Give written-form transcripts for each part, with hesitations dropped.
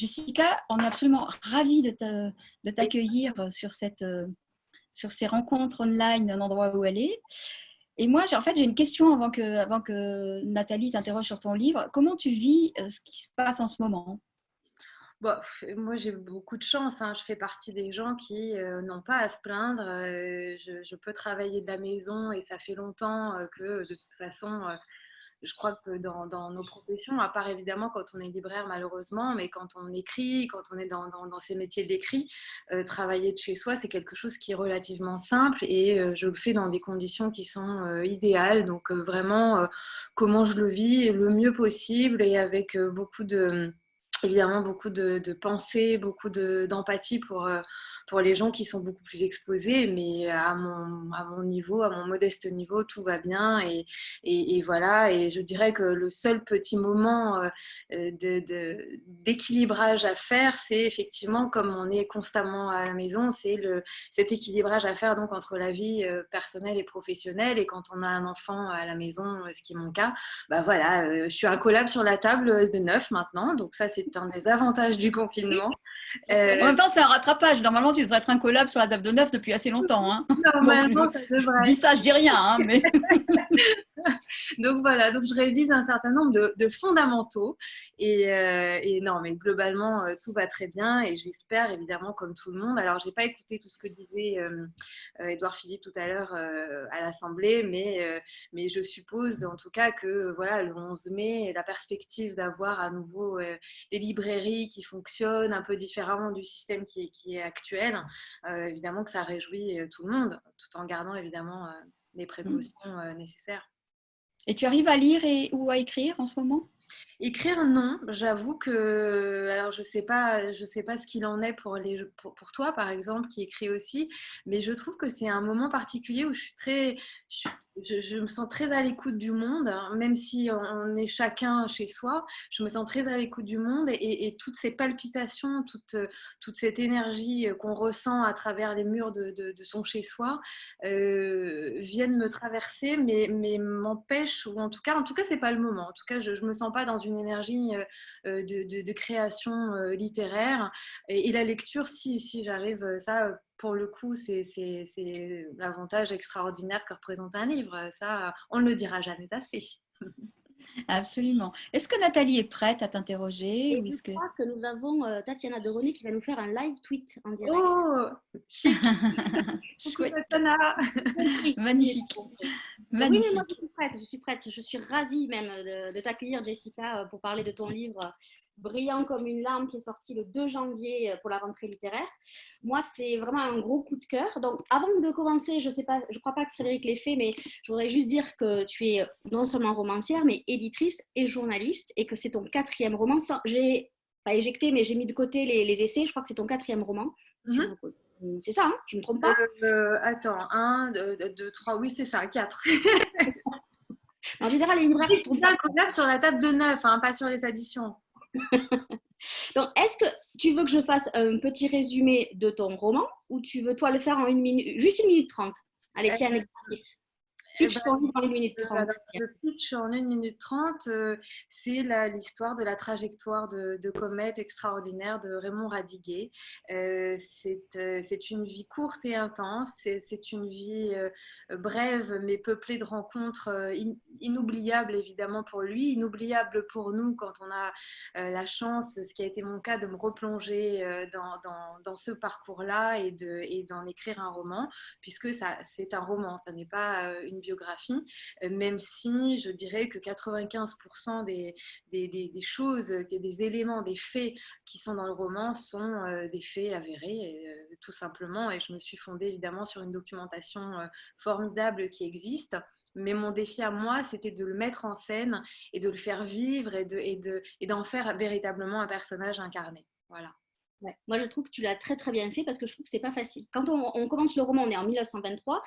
Jessica, on est absolument ravis de t'accueillir sur ces rencontres online, un endroit où elle est. Et moi, j'ai une question avant que Nathalie t'interroge sur ton livre. Comment tu vis ce qui se passe en ce moment? Bon, moi, j'ai beaucoup de chance, hein. Je fais partie des gens qui n'ont pas à se plaindre. Je peux travailler de la maison et ça fait longtemps que de toute façon, je crois que dans nos professions, à part évidemment quand on est libraire malheureusement, mais quand on écrit, quand on est dans ces métiers d'écrit, travailler de chez soi, c'est quelque chose qui est relativement simple et je le fais dans des conditions qui sont idéales. Donc vraiment, comment je le vis le mieux possible et avec évidemment beaucoup de pensée, beaucoup d'empathie pour les gens qui sont beaucoup plus exposés, mais à mon niveau, à mon modeste niveau, tout va bien. Et voilà, et je dirais que le seul petit moment d'équilibrage à faire, c'est effectivement, comme on est constamment à la maison, c'est cet équilibrage à faire donc entre la vie personnelle et professionnelle. Et quand on a un enfant à la maison, ce qui est mon cas, bah voilà, je suis incollable sur la table de 9 maintenant, donc ça c'est un des avantages du confinement. En Euh, même temps, c'est un rattrapage. Normalement, tu devrais être incollable sur la table de neuf depuis assez longtemps, hein. Bon, Normalement, ça je devrait. dis ça, je dis rien, hein, mais Donc voilà, donc je révise un certain nombre de fondamentaux et non, mais globalement, tout va très bien et j'espère évidemment comme tout le monde. Alors, j'ai pas écouté tout ce que disait Édouard Philippe tout à l'heure à l'Assemblée, mais je suppose en tout cas que voilà, le 11 mai, la perspective d'avoir à nouveau des librairies qui fonctionnent un peu différemment du système qui est actuel, évidemment que ça réjouit tout le monde, tout en gardant évidemment les précautions nécessaires. Et tu arrives à lire ou à écrire en ce moment? Écrire, non. J'avoue que, alors je sais pas ce qu'il en est pour toi, par exemple, qui écrit aussi, mais je trouve que c'est un moment particulier où je me sens très à l'écoute du monde, hein, même si on est chacun chez soi, je me sens très à l'écoute du monde et toutes ces palpitations, toute cette énergie qu'on ressent à travers les murs de son chez-soi viennent me traverser, mais m'empêchent, ou en tout cas, c'est pas le moment. En tout cas, je me sens pas dans une énergie de création littéraire. Et la lecture, si j'arrive, ça, pour le coup, c'est l'avantage extraordinaire que représente un livre. Ça, on ne le dira jamais assez. Absolument. Est-ce que Nathalie est prête à t'interroger Et ou je est-ce que... crois que nous avons Tatiana Deroné qui va nous faire un live tweet en direct. Oh, chic! Coucou Chouette, Tatiana! Compris. Oui, magnifique, compris. Oui, mais moi je magnifique. suis prête, je suis prête. Je suis ravie même de t'accueillir, Jessica, pour parler de ton livre Brillant comme une larme qui est sorti le 2 janvier pour la rentrée littéraire. Moi, c'est vraiment un gros coup de cœur. Donc, avant de commencer, je sais pas, je crois pas que Frédéric l'ait fait, mais je voudrais juste dire que tu es non seulement romancière, mais éditrice et journaliste, et que c'est ton 4e roman. J'ai pas éjecté, mais j'ai mis de côté les essais. Je crois que c'est ton 4e roman. Mhm. C'est ça, hein, je ne me trompe pas. Attends, 1, 2, 3, oui, c'est ça, 4. En général, les libraires se C'est trompent bien pas. le collab sur la table de 9, hein, pas sur les additions. Donc, est-ce que tu veux que je fasse un petit résumé de ton roman ou tu veux toi le faire en 1 minute, juste 1 minute 30? Allez, tiens, un exercice. Eh Pitch ben, ton livre en 1 minute 30. alors, le pitch en 1 minute 30, c'est l'histoire de la trajectoire de comète extraordinaire de Raymond Radiguet. C'est une vie courte et intense, c'est une vie brève mais peuplée de rencontres inoubliables évidemment pour lui, inoubliables pour nous quand on a la chance, ce qui a été mon cas, de me replonger dans ce parcours-là et d'en écrire un roman, puisque c'est un roman, ça n'est pas une biographie, même si je dirais que 95% des choses, des éléments, des faits qui sont dans le roman sont des faits avérés, tout simplement. Et je me suis fondée évidemment sur une documentation formidable qui existe. Mais mon défi à moi, c'était de le mettre en scène et de le faire vivre et d'en faire véritablement un personnage incarné. Voilà. Ouais. Moi, je trouve que tu l'as très très bien fait parce que je trouve que c'est pas facile. Quand on commence le roman, on est en 1923.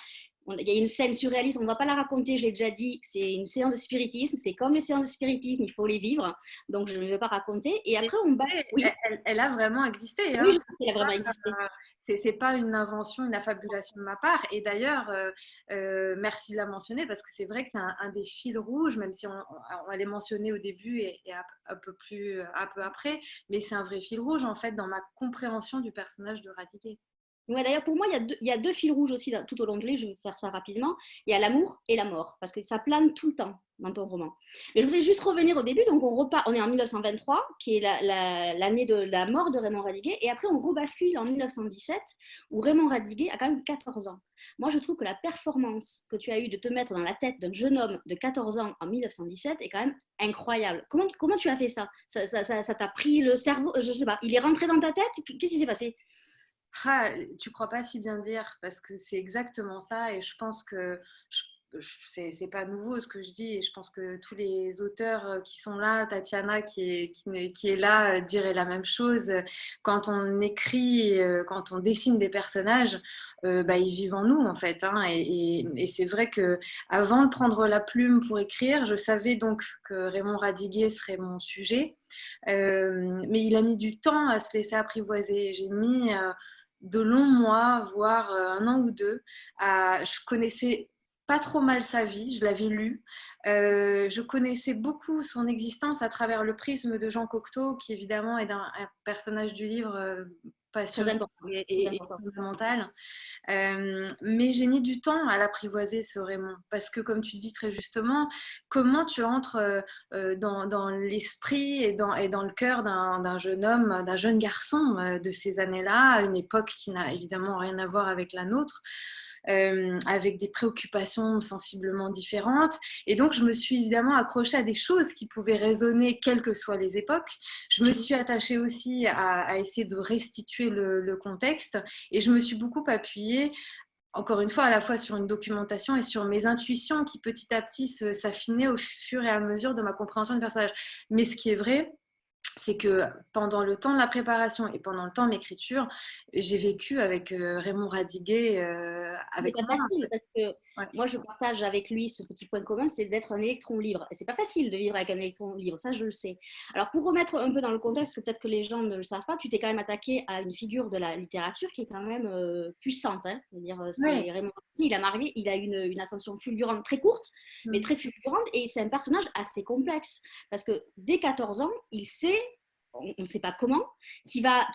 Il y a une scène surréaliste, on ne va pas la raconter, je l'ai déjà dit, c'est une séance de spiritisme, c'est comme les séances de spiritisme, il faut les vivre, donc je ne vais pas raconter. Et après, on base. Oui, Elle a vraiment existé. oui, Hein. je sais qu'elle a vraiment existé. c'est pas une invention, une affabulation de ma part. Et d'ailleurs, merci de la mentionner parce que c'est vrai que c'est un des fils rouges, même si on l'ait mentionné au début et un peu après, mais c'est un vrai fil rouge en fait dans ma compréhension du personnage de Radiguet. Ouais, d'ailleurs, pour moi, il y a deux fils rouges aussi tout au long du livre. Je vais faire ça rapidement. Il y a l'amour et la mort, parce que ça plane tout le temps dans ton roman. Mais je voulais juste revenir au début. Donc, on est en 1923, qui est l'année de la mort de Raymond Radiguet. Et après, on rebascule en 1917, où Raymond Radiguet a quand même 14 ans. Moi, je trouve que la performance que tu as eue de te mettre dans la tête d'un jeune homme de 14 ans en 1917 est quand même incroyable. Comment tu as fait ça? Ça t'a pris le cerveau? Je sais pas. Il est rentré dans ta tête? Qu'est-ce qui s'est passé? Ah, tu crois pas si bien dire parce que c'est exactement ça et je pense que c'est pas nouveau ce que je dis et je pense que tous les auteurs qui sont là, Tatiana qui est là dirait la même chose. Quand on écrit, quand on dessine des personnages, bah, ils vivent en nous en fait, hein, et c'est vrai que avant de prendre la plume pour écrire, je savais donc que Raymond Radiguet serait mon sujet, mais il a mis du temps à se laisser apprivoiser. J'ai mis de longs mois, voire un an ou deux. Je connaissais pas trop mal sa vie, je l'avais lu. Je connaissais beaucoup son existence à travers le prisme de Jean Cocteau, qui évidemment est un personnage du livre Très passionnant important. Très et important. fondamental. Mais j'ai mis du temps à l'apprivoiser, ce Raymond, parce que comme tu dis très justement, comment tu entres dans l'esprit et dans le cœur d'un jeune homme, d'un jeune garçon de ces années-là, à une époque qui n'a évidemment rien à voir avec la nôtre, avec des préoccupations sensiblement différentes. Et donc, je me suis évidemment accrochée à des choses qui pouvaient résonner, quelles que soient les époques. Je me suis attachée aussi à essayer de restituer le contexte et je me suis beaucoup appuyée, encore une fois, à la fois sur une documentation et sur mes intuitions qui petit à petit s'affinaient au fur et à mesure de ma compréhension du personnage. Mais ce qui est vrai, c'est que pendant le temps de la préparation et pendant le temps de l'écriture, j'ai vécu avec Raymond Radiguet C'est avec pas moi. facile parce que Ouais. moi je partage avec lui ce petit point commun, c'est d'être un électron libre. Et c'est pas facile de vivre avec un électron libre, ça je le sais. Alors pour remettre un peu dans le contexte, que peut-être que les gens ne le savent pas, tu t'es quand même attaqué à une figure de la littérature qui est quand même puissante. Hein. Je veux dire, Ouais. c'est Raymond Queneau, il a une ascension fulgurante très courte, mais très fulgurante, et c'est un personnage assez complexe parce que dès 14 ans, il sait, on ne sait pas comment, qu'il a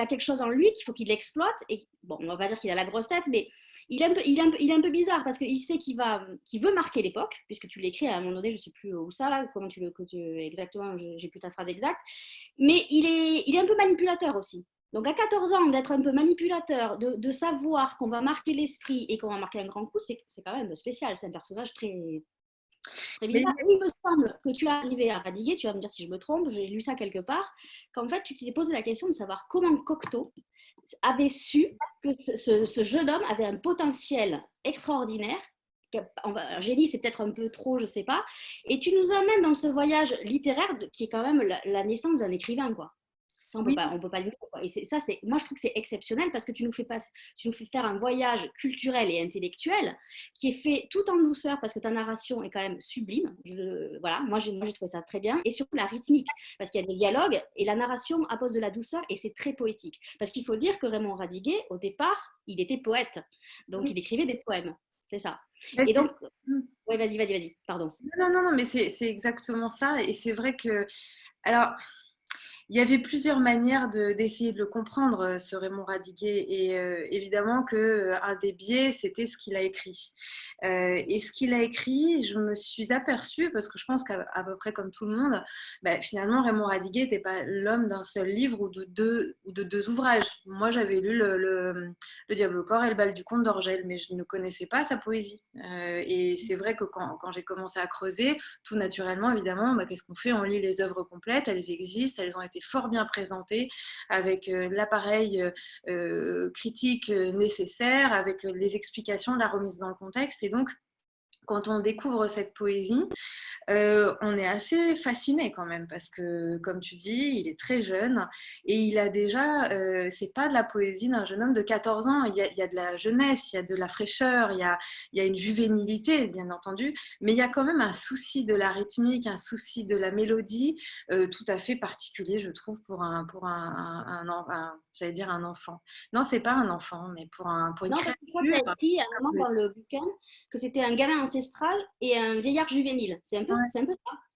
quelque chose en lui, qu'il faut qu'il l'exploite. Et bon, on va pas dire qu'il a la grosse tête, mais il est un peu bizarre parce qu'il sait qu'il veut marquer l'époque, puisque tu l'écris à un moment donné, je ne sais plus où ça, là, comment exactement, j'ai plus ta phrase exacte, mais il est un peu manipulateur aussi. Donc à 14 ans, d'être un peu manipulateur, de savoir qu'on va marquer l'esprit et qu'on va marquer un grand coup, c'est quand même spécial. C'est un personnage très Mais bizarre. Il me semble que tu es arrivé à Radiguet, tu vas me dire si je me trompe, j'ai lu ça quelque part, qu'en fait tu t'es posé la question de savoir comment Cocteau avait su que ce jeune homme avait un potentiel extraordinaire. Un génie, c'est peut-être un peu trop, je ne sais pas. Et tu nous amènes dans ce voyage littéraire qui est quand même la naissance d'un écrivain, quoi. Ça, oui, on peut pas le dire. Et moi, je trouve que c'est exceptionnel parce que tu nous fais faire un voyage culturel et intellectuel qui est fait tout en douceur parce que ta narration est quand même sublime. Voilà, moi, j'ai trouvé ça très bien. Et surtout la rythmique, parce qu'il y a des dialogues et la narration apporte de la douceur et c'est très poétique. Parce qu'il faut dire que Raymond Radiguet, au départ, il était poète. Donc, oui. il écrivait des poèmes. C'est ça. Mais Et donc, oui, vas-y, pardon. non, mais c'est exactement ça. Et c'est vrai que, alors, il y avait plusieurs manières d'essayer de le comprendre, ce Raymond Radiguet. Et évidemment qu'un des biais, c'était ce qu'il a écrit. Et ce qu'il a écrit, je me suis aperçue, parce que je pense qu'à peu près comme tout le monde, bah, finalement, Raymond Radiguet n'était pas l'homme d'un seul livre ou de deux ouvrages. Moi, j'avais lu le Diable au corps et le bal du comte d'Orgel, mais je ne connaissais pas sa poésie. Et c'est vrai que quand j'ai commencé à creuser, tout naturellement, évidemment, bah, qu'est-ce qu'on fait? On lit les œuvres complètes, elles existent, elles ont été fort bien présentées, avec l'appareil critique nécessaire, avec les explications, la remise dans le contexte. Et donc, quand on découvre cette poésie, on est assez fasciné quand même parce que, comme tu dis, il est très jeune et il a déjà, c'est pas de la poésie d'un jeune homme de 14 ans, il y a de la jeunesse, il y a de la fraîcheur, il y a une juvénilité, bien entendu, mais il y a quand même un souci de la rythmique, un souci de la mélodie tout à fait particulier, je trouve, j'allais dire un enfant. Non, c'est pas un enfant, mais pour une Non, parce que je crois que tu as créature. écrit à un moment dans le bouquin que c'était un gamin ancestral et un vieillard juvénile. C'est un peu ça.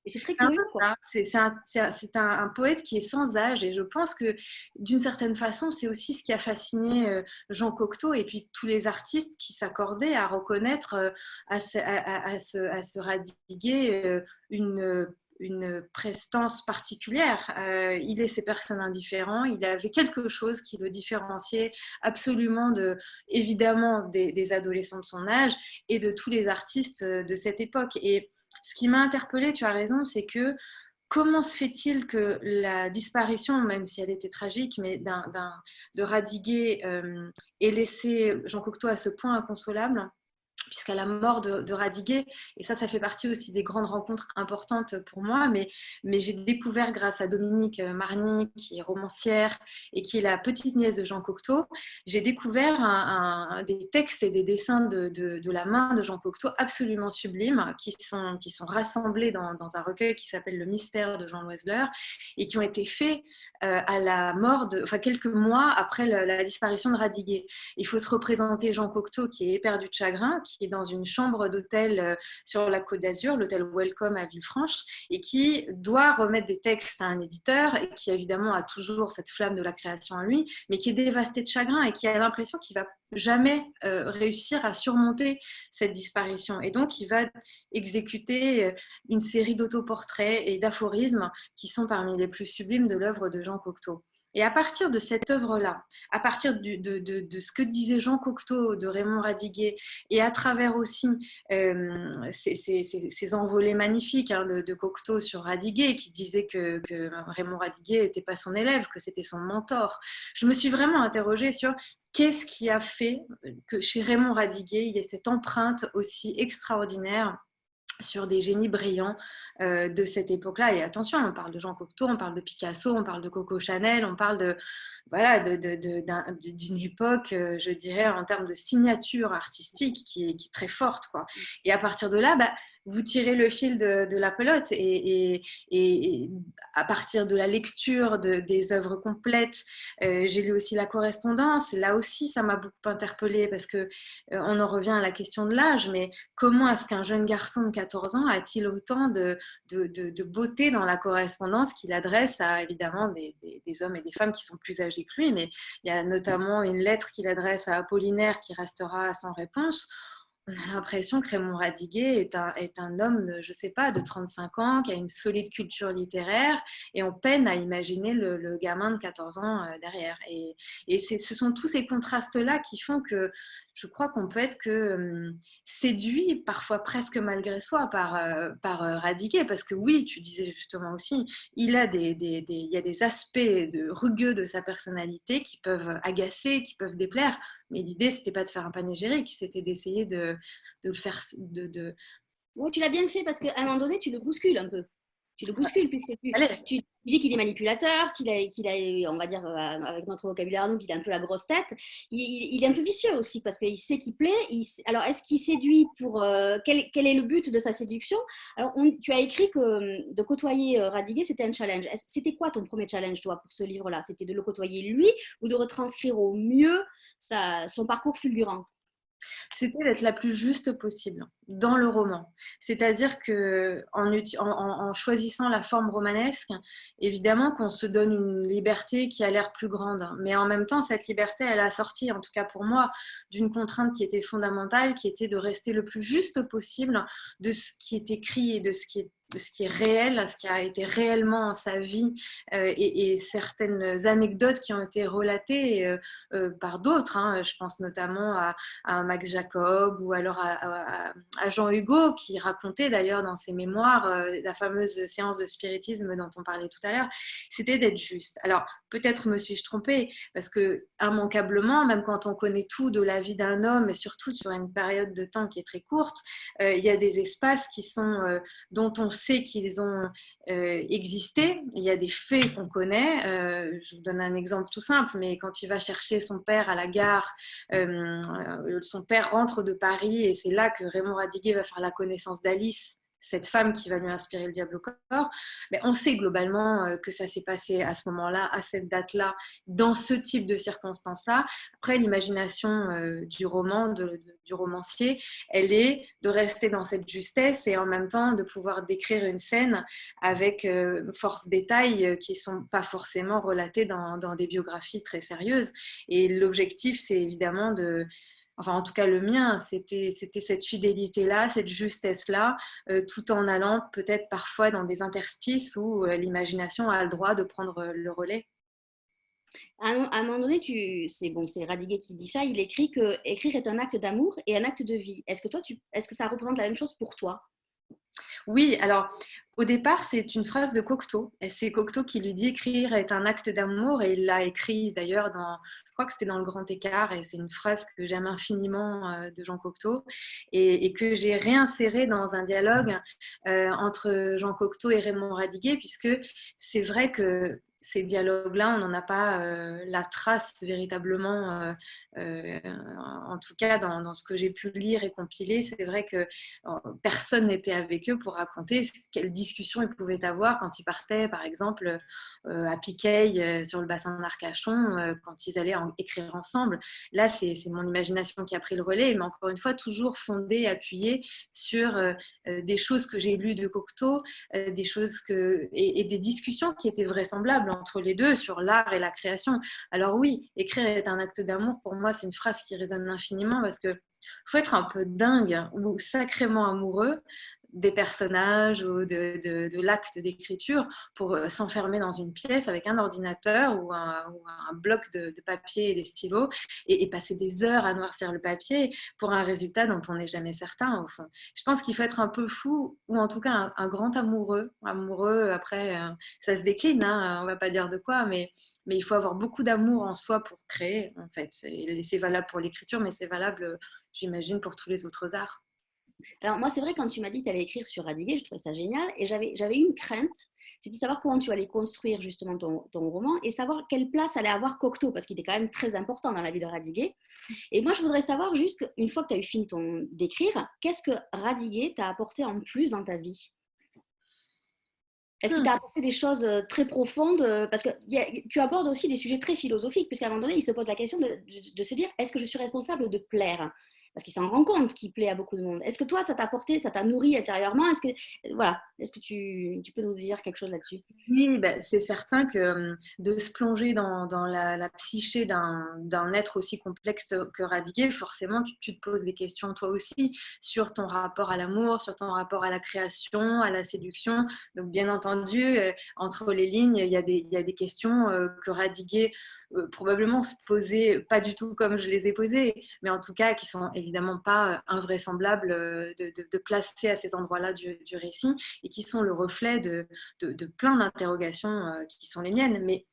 Et c'est très C'est un peu curieux, quoi. ça. C'est un poète qui est sans âge et je pense que d'une certaine façon, c'est aussi ce qui a fasciné Jean Cocteau et puis tous les artistes qui s'accordaient à reconnaître à se radiguer une prestance particulière. Il laissait personne indifférent. Il avait quelque chose qui le différenciait absolument évidemment des adolescents de son âge et de tous les artistes de cette époque. Et ce qui m'a interpellée, tu as raison, c'est que comment se fait-il que la disparition, même si elle était tragique, mais de Radiguet ait laissé Jean Cocteau à ce point inconsolable, puisqu'à la mort de Radiguet, et ça fait partie aussi des grandes rencontres importantes pour moi, mais j'ai découvert grâce à Dominique Marny, qui est romancière et qui est la petite nièce de Jean Cocteau, j'ai découvert des textes et des dessins de la main de Jean Cocteau absolument sublimes, qui sont rassemblés dans un recueil qui s'appelle Le mystère de Jean Loiseleur, et qui ont été faits à la mort quelques mois après la disparition de Radiguet. Il faut se représenter Jean Cocteau qui est éperdu de chagrin, qui est dans une chambre d'hôtel sur la Côte d'Azur, l'hôtel Welcome à Villefranche, et qui doit remettre des textes à un éditeur, et qui évidemment a toujours cette flamme de la création en lui, mais qui est dévasté de chagrin et qui a l'impression qu'il va jamais réussir à surmonter cette disparition. Et donc, il va exécuter une série d'autoportraits et d'aphorismes qui sont parmi les plus sublimes de l'œuvre de Jean Cocteau. Et à partir de cette œuvre-là, à partir de ce que disait Jean Cocteau de Raymond Radiguet, et à travers aussi ces envolées magnifiques de Cocteau sur Radiguet, qui disait que Raymond Radiguet n'était pas son élève, que c'était son mentor, je me suis vraiment interrogée sur qu'est-ce qui a fait que chez Raymond Radiguet, il y ait cette empreinte aussi extraordinaire sur des génies brillants de cette époque-là. Et attention, on parle de Jean Cocteau, on parle de Picasso, on parle de Coco Chanel, on parle d'une époque, je dirais, en termes de signature artistique qui est très forte, quoi. Et à partir de là, vous tirez le fil de la pelote et à partir de la lecture des œuvres complètes, j'ai lu aussi la correspondance. Là aussi, ça m'a beaucoup interpellée parce que on en revient à la question de l'âge, mais comment est-ce qu'un jeune garçon de 14 ans a-t-il autant de beauté dans la correspondance qu'il adresse à évidemment des hommes et des femmes qui sont plus âgés que lui, mais il y a notamment une lettre qu'il adresse à Apollinaire qui restera sans réponse. On a l'impression que Raymond Radiguet est un homme, je ne sais pas, de 35 ans, qui a une solide culture littéraire, et on peine à imaginer le gamin de 14 ans derrière. Et ce sont tous ces contrastes-là qui font que je crois qu'on peut être que séduit, parfois presque malgré soi, par Radiguet, parce que oui, tu disais justement aussi, il y a des aspects rugueux de sa personnalité qui peuvent agacer, qui peuvent déplaire, mais l'idée, c'était pas de faire un panégyrique, c'était d'essayer de le faire. Oui, tu l'as bien fait parce qu'à un moment donné, tu le bouscules un peu. Tu le bouscules puisque tu dis qu'il est manipulateur, qu'il a, on va dire, avec notre vocabulaire, nous, qu'il a un peu la grosse tête. Il est un peu vicieux aussi parce qu'il sait qu'il plaît. Alors, est-ce qu'il séduit pour... quel est le but de sa séduction? Alors, tu as écrit que de côtoyer Radiguet, c'était un challenge. C'était quoi ton premier challenge, toi, pour ce livre-là? C'était de le côtoyer lui ou de retranscrire au mieux son parcours fulgurant? C'était d'être la plus juste possible dans le roman. C'est-à-dire qu'en choisissant la forme romanesque, évidemment qu'on se donne une liberté qui a l'air plus grande. Mais en même temps, cette liberté, elle a sorti, en tout cas pour moi, d'une contrainte qui était fondamentale, qui était de rester le plus juste possible de ce qui est écrit et de ce qui est réel, ce qui a été réellement sa vie et certaines anecdotes qui ont été relatées par d'autres. Je pense notamment à Max Jacob ou alors à Jean Hugo qui racontait d'ailleurs dans ses mémoires la fameuse séance de spiritisme dont on parlait tout à l'heure, c'était d'être juste. Alors peut-être me suis-je trompée, parce que immanquablement, même quand on connaît tout de la vie d'un homme, et surtout sur une période de temps qui est très courte, il y a des espaces dont on sait qu'ils ont existé. Il y a des faits qu'on connaît. Je vous donne un exemple tout simple, mais quand il va chercher son père à la gare, son père rentre de Paris et c'est là que Raymond Radiguet va faire la connaissance d'Alice, cette femme qui va lui inspirer le diable au corps. Mais on sait globalement que ça s'est passé à ce moment-là, à cette date-là, dans ce type de circonstances-là. Après, l'imagination du romancier, elle est de rester dans cette justesse et en même temps de pouvoir décrire une scène avec force détails qui ne sont pas forcément relatés dans des biographies très sérieuses. Et l'objectif, c'est évidemment enfin en tout cas le mien, c'était cette fidélité-là, cette justesse-là, tout en allant peut-être parfois dans des interstices où l'imagination a le droit de prendre le relais. À un moment donné, c'est Radiguet qui dit ça, il écrit que écrire est un acte d'amour et un acte de vie. Est-ce que ça représente la même chose pour toi? Oui, alors au départ, c'est une phrase de Cocteau. Et c'est Cocteau qui lui dit écrire est un acte d'amour et il l'a écrit d'ailleurs je crois que c'était dans Le Grand Écart et c'est une phrase que j'aime infiniment de Jean Cocteau et que j'ai réinsérée dans un dialogue entre Jean Cocteau et Raymond Radiguet puisque c'est vrai que ces dialogues-là, on n'en a pas la trace véritablement, en tout cas dans ce que j'ai pu lire et compiler. C'est vrai que personne n'était avec eux pour raconter quelles discussions ils pouvaient avoir quand ils partaient, par exemple, à Piqueil, sur le bassin d'Arcachon, quand ils allaient écrire ensemble. Là, c'est mon imagination qui a pris le relais, mais encore une fois, toujours fondée, appuyée sur des choses que j'ai lues de Cocteau, des choses et des discussions qui étaient vraisemblables entre les deux sur l'art et la création. Alors oui, écrire est un acte d'amour, pour moi, c'est une phrase qui résonne infiniment parce que faut être un peu dingue ou sacrément amoureux des personnages ou de l'acte d'écriture pour s'enfermer dans une pièce avec un ordinateur ou un bloc de papier et des stylos et passer des heures à noircir le papier pour un résultat dont on n'est jamais certain au fond. Je pense qu'il faut être un peu fou ou en tout cas un grand amoureux. Amoureux, après, ça se décline, hein, on va pas dire de quoi, mais il faut avoir beaucoup d'amour en soi pour créer, en fait. Et c'est valable pour l'écriture, mais c'est valable, j'imagine, pour tous les autres arts. Alors moi, c'est vrai, quand tu m'as dit que tu allais écrire sur Radiguet, je trouvais ça génial et j'avais une crainte, c'était de savoir comment tu allais construire justement ton roman et savoir quelle place allait avoir Cocteau, parce qu'il était quand même très important dans la vie de Radiguet. Et moi, je voudrais savoir juste, une fois que tu as eu fini d'écrire, qu'est-ce que Radiguet t'a apporté en plus dans ta vie? Est-ce qu'il t'a apporté des choses très profondes? Parce que tu abordes aussi des sujets très philosophiques, puisqu'à un moment donné, il se pose la question de se dire, est-ce que je suis responsable de plaire? Parce qu'il s'en rend compte qu'il plaît à beaucoup de monde. Est-ce que toi, ça t'a apporté, ça t'a nourri intérieurement? Est-ce que tu peux nous dire quelque chose là-dessus? Oui, ben, c'est certain que de se plonger dans la psyché d'un être aussi complexe que Radiguet, forcément, tu te poses des questions toi aussi sur ton rapport à l'amour, sur ton rapport à la création, à la séduction. Donc, bien entendu, entre les lignes, il y a des questions que Radiguet probablement se poser, pas du tout comme je les ai posées, mais en tout cas qui sont évidemment pas invraisemblables de placer à ces endroits-là du récit et qui sont le reflet de plein d'interrogations qui sont les miennes. Mais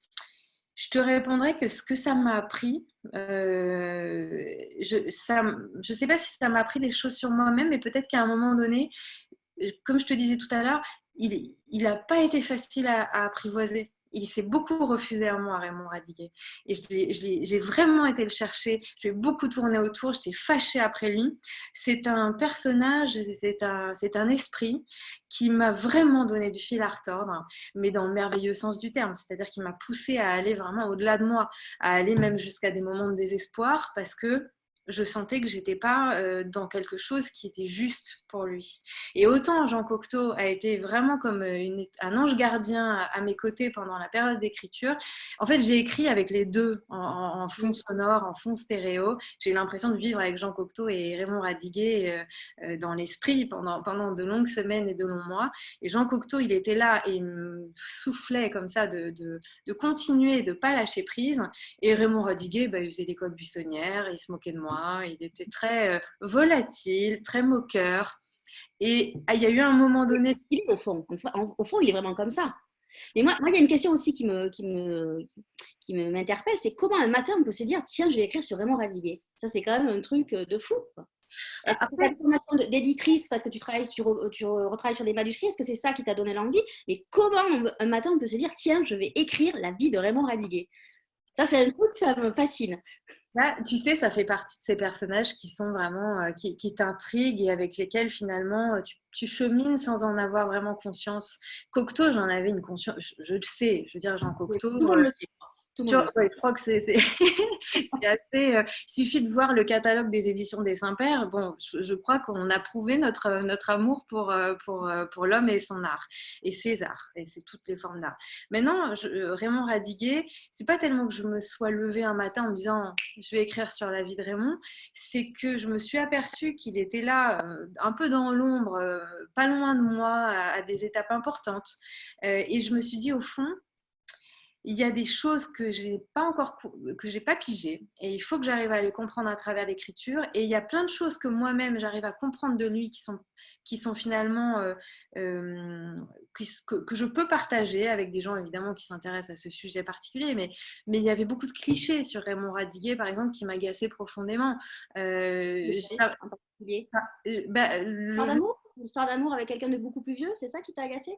je te répondrai que ce que ça m'a appris, je ne sais pas si ça m'a appris des choses sur moi-même, mais peut-être qu'à un moment donné, comme je te disais tout à l'heure, il n'a pas été facile à apprivoiser. Il s'est beaucoup refusé à moi, Raymond Radiguet. Et j'ai vraiment été le chercher. J'ai beaucoup tourné autour. J'étais fâchée après lui. C'est un personnage, c'est un esprit qui m'a vraiment donné du fil à retordre, mais dans le merveilleux sens du terme. C'est-à-dire qu'il m'a poussée à aller vraiment au-delà de moi, à aller même jusqu'à des moments de désespoir parce que je sentais que j'étais pas dans quelque chose qui était juste pour lui. Et autant Jean Cocteau a été vraiment comme un ange gardien à mes côtés pendant la période d'écriture. En fait, j'ai écrit avec les deux en fond sonore, en fond stéréo. J'ai eu l'impression de vivre avec Jean Cocteau et Raymond Radiguet dans l'esprit pendant de longues semaines et de longs mois. Et Jean Cocteau, il était là et il me soufflait comme ça de continuer, de ne pas lâcher prise. Et Raymond Radiguet, il faisait l'école buissonnière, il se moquait de moi. Il était très volatile, très moqueur. Et il y a eu un moment donné... Au fond, il est vraiment comme ça. Mais moi, il y a une question aussi m'interpelle, c'est comment un matin on peut se dire, tiens, je vais écrire sur Raymond Radiguet. Ça, c'est quand même un truc de fou, quoi. Est-ce que c'est ta Après, formation d'éditrice parce que tu retravailles sur des manuscrits? Est-ce que c'est ça qui t'a donné l'envie? Mais comment un matin on peut se dire, tiens, je vais écrire la vie de Raymond Radiguet? Ça, c'est un truc, ça me fascine. là, tu sais, ça fait partie de ces personnages qui sont vraiment, qui t'intriguent et avec lesquels finalement tu chemines sans en avoir vraiment conscience. Cocteau, j'en avais une conscience, je le sais, je veux dire, Jean Oui, Cocteau. tout le monde le sait. Tout le monde le sait. Ouais, je crois que c'est c'est assez. Il suffit de voir le catalogue des éditions des Saints-Pères. Bon, je crois qu'on a prouvé notre amour pour l'homme et son art, et ses arts, et c'est toutes les formes d'art. Maintenant, Raymond Radiguet, c'est pas tellement que je me sois levée un matin en me disant je vais écrire sur la vie de Raymond, c'est que je me suis aperçue qu'il était là, un peu dans l'ombre, pas loin de moi, à des étapes importantes. Et je me suis dit, au fond, il y a des choses que j'ai pas encore que j'ai pas pigées et il faut que j'arrive à les comprendre à travers l'écriture, et il y a plein de choses que moi-même j'arrive à comprendre de lui qui sont finalement que je peux partager avec des gens évidemment qui s'intéressent à ce sujet particulier, mais il y avait beaucoup de clichés sur Raymond Radiguet par exemple qui m'agaçaient profondément. En particulier. Bah, Histoire d'amour? Une histoire d'amour avec quelqu'un de beaucoup plus vieux, c'est ça qui t'a agacé?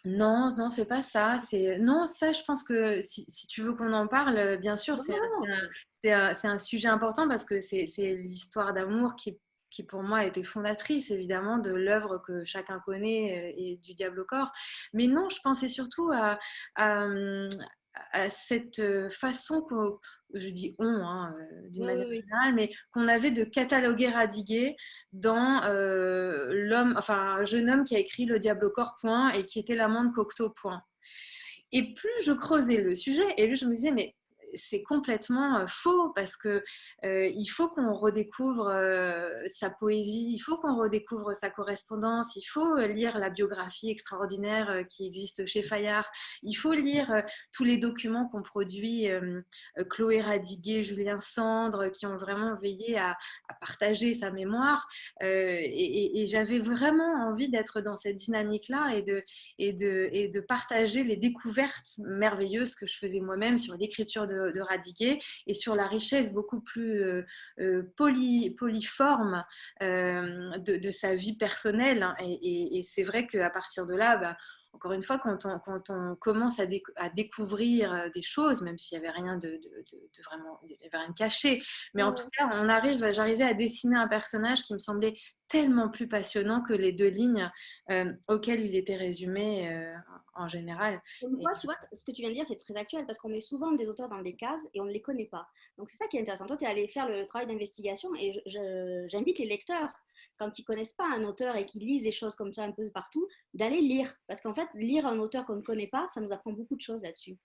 non, non, c'est pas ça. Non, ça, je pense que si tu veux qu'on en parle, bien sûr, Non, non, non. c'est un sujet important parce que c'est l'histoire d'amour qui, pour moi, a été fondatrice, évidemment, de l'œuvre que chacun connaît et du Diable au corps. Mais non, je pensais surtout à, à cette façon je dis on, hein, d'une Oui, manière oui, générale, mais qu'on avait de cataloguer Radiguet dans l'homme, enfin un jeune homme qui a écrit Le Diable au corps, point, et qui était l'amant de Cocteau, point. Et plus je creusais le sujet, et plus je me disais, mais c'est complètement faux parce que il faut qu'on redécouvre sa poésie, il faut qu'on redécouvre sa correspondance, il faut lire la biographie extraordinaire qui existe chez Fayard, il faut lire tous les documents qu'ont produits Chloé Radiguet, Julien Sandre, qui ont vraiment veillé à partager sa mémoire. Et j'avais vraiment envie d'être dans cette dynamique-là et de partager les découvertes merveilleuses que je faisais moi-même sur l'écriture de Radiguet et sur la richesse beaucoup plus polyforme de sa vie personnelle. Et c'est vrai qu'à partir de là, bah, encore une fois, quand on commence à découvrir des choses, même s'il n'y avait rien de vraiment, il n'y avait rien de caché, mais en tout cas, j'arrivais à dessiner un personnage qui me semblait tellement plus passionnant que les deux lignes auxquelles il était résumé en général. Comme quoi, tu vois, ce que tu viens de dire, c'est très actuel parce qu'on met souvent des auteurs dans des cases et on ne les connaît pas. Donc, c'est ça qui est intéressant. Toi, tu es allé faire le travail d'investigation et j'invite les lecteurs, quand ils ne connaissent pas un auteur et qu'ils lisent des choses comme ça un peu partout, d'aller lire. Parce qu'en fait, lire un auteur qu'on ne connaît pas, ça nous apprend beaucoup de choses là-dessus.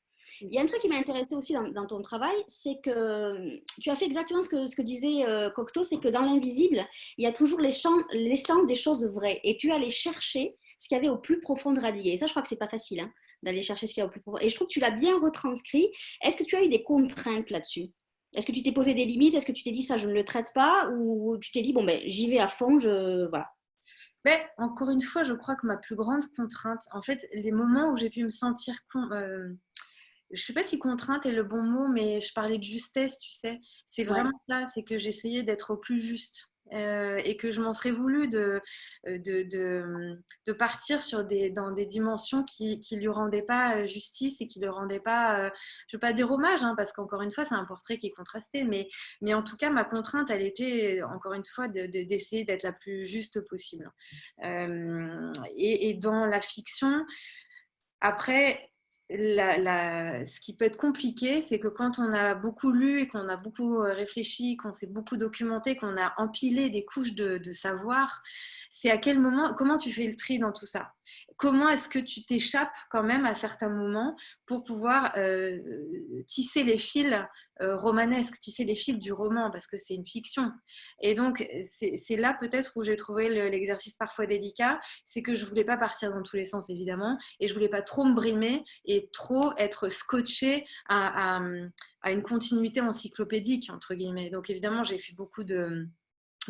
Il y a un truc qui m'a intéressé aussi dans ton travail, c'est que tu as fait exactement ce que disait Cocteau, c'est que dans l'invisible, il y a toujours l'essence des choses vraies. Et tu allais chercher ce qu'il y avait au plus profond de Radiguet. Et ça, je crois que c'est pas facile, hein, d'aller chercher ce qu'il y a au plus profond. Et je trouve que tu l'as bien retranscrit. Est-ce que tu as eu des contraintes là-dessus? Est-ce que tu t'es posé des limites? Est-ce que tu t'es dit ça, je ne le traite pas? Ou tu t'es dit, bon, ben, j'y vais à fond, voilà. Mais encore une fois, je crois que ma plus grande contrainte, en fait, les moments où j'ai pu me sentir je ne sais pas si contrainte est le bon mot, mais je parlais de justesse, tu sais. C'est Ouais. vraiment ça, c'est que j'essayais d'être au plus juste. Et que je m'en serais voulu de partir dans des dimensions qui ne lui rendaient pas justice et qui ne lui rendaient pas, je ne veux pas dire hommage, hein, parce qu'encore une fois, c'est un portrait qui est contrasté, mais en tout cas, ma contrainte, elle était, encore une fois, d'essayer d'être la plus juste possible. Et dans la fiction, après, ce qui peut être compliqué, c'est que quand on a beaucoup lu et qu'on a beaucoup réfléchi, qu'on s'est beaucoup documenté, qu'on a empilé des couches de savoir, c'est à quel moment, comment tu fais le tri dans tout ça? Comment est-ce que tu t'échappes quand même à certains moments pour pouvoir tisser les fils romanesques, tisser les fils du roman, parce que c'est une fiction. Et donc, c'est là peut-être où j'ai trouvé l'exercice parfois délicat, c'est que je voulais pas partir dans tous les sens, évidemment, et je voulais pas trop me brimer et trop être scotchée à une continuité encyclopédique, entre guillemets. Donc, évidemment, j'ai fait beaucoup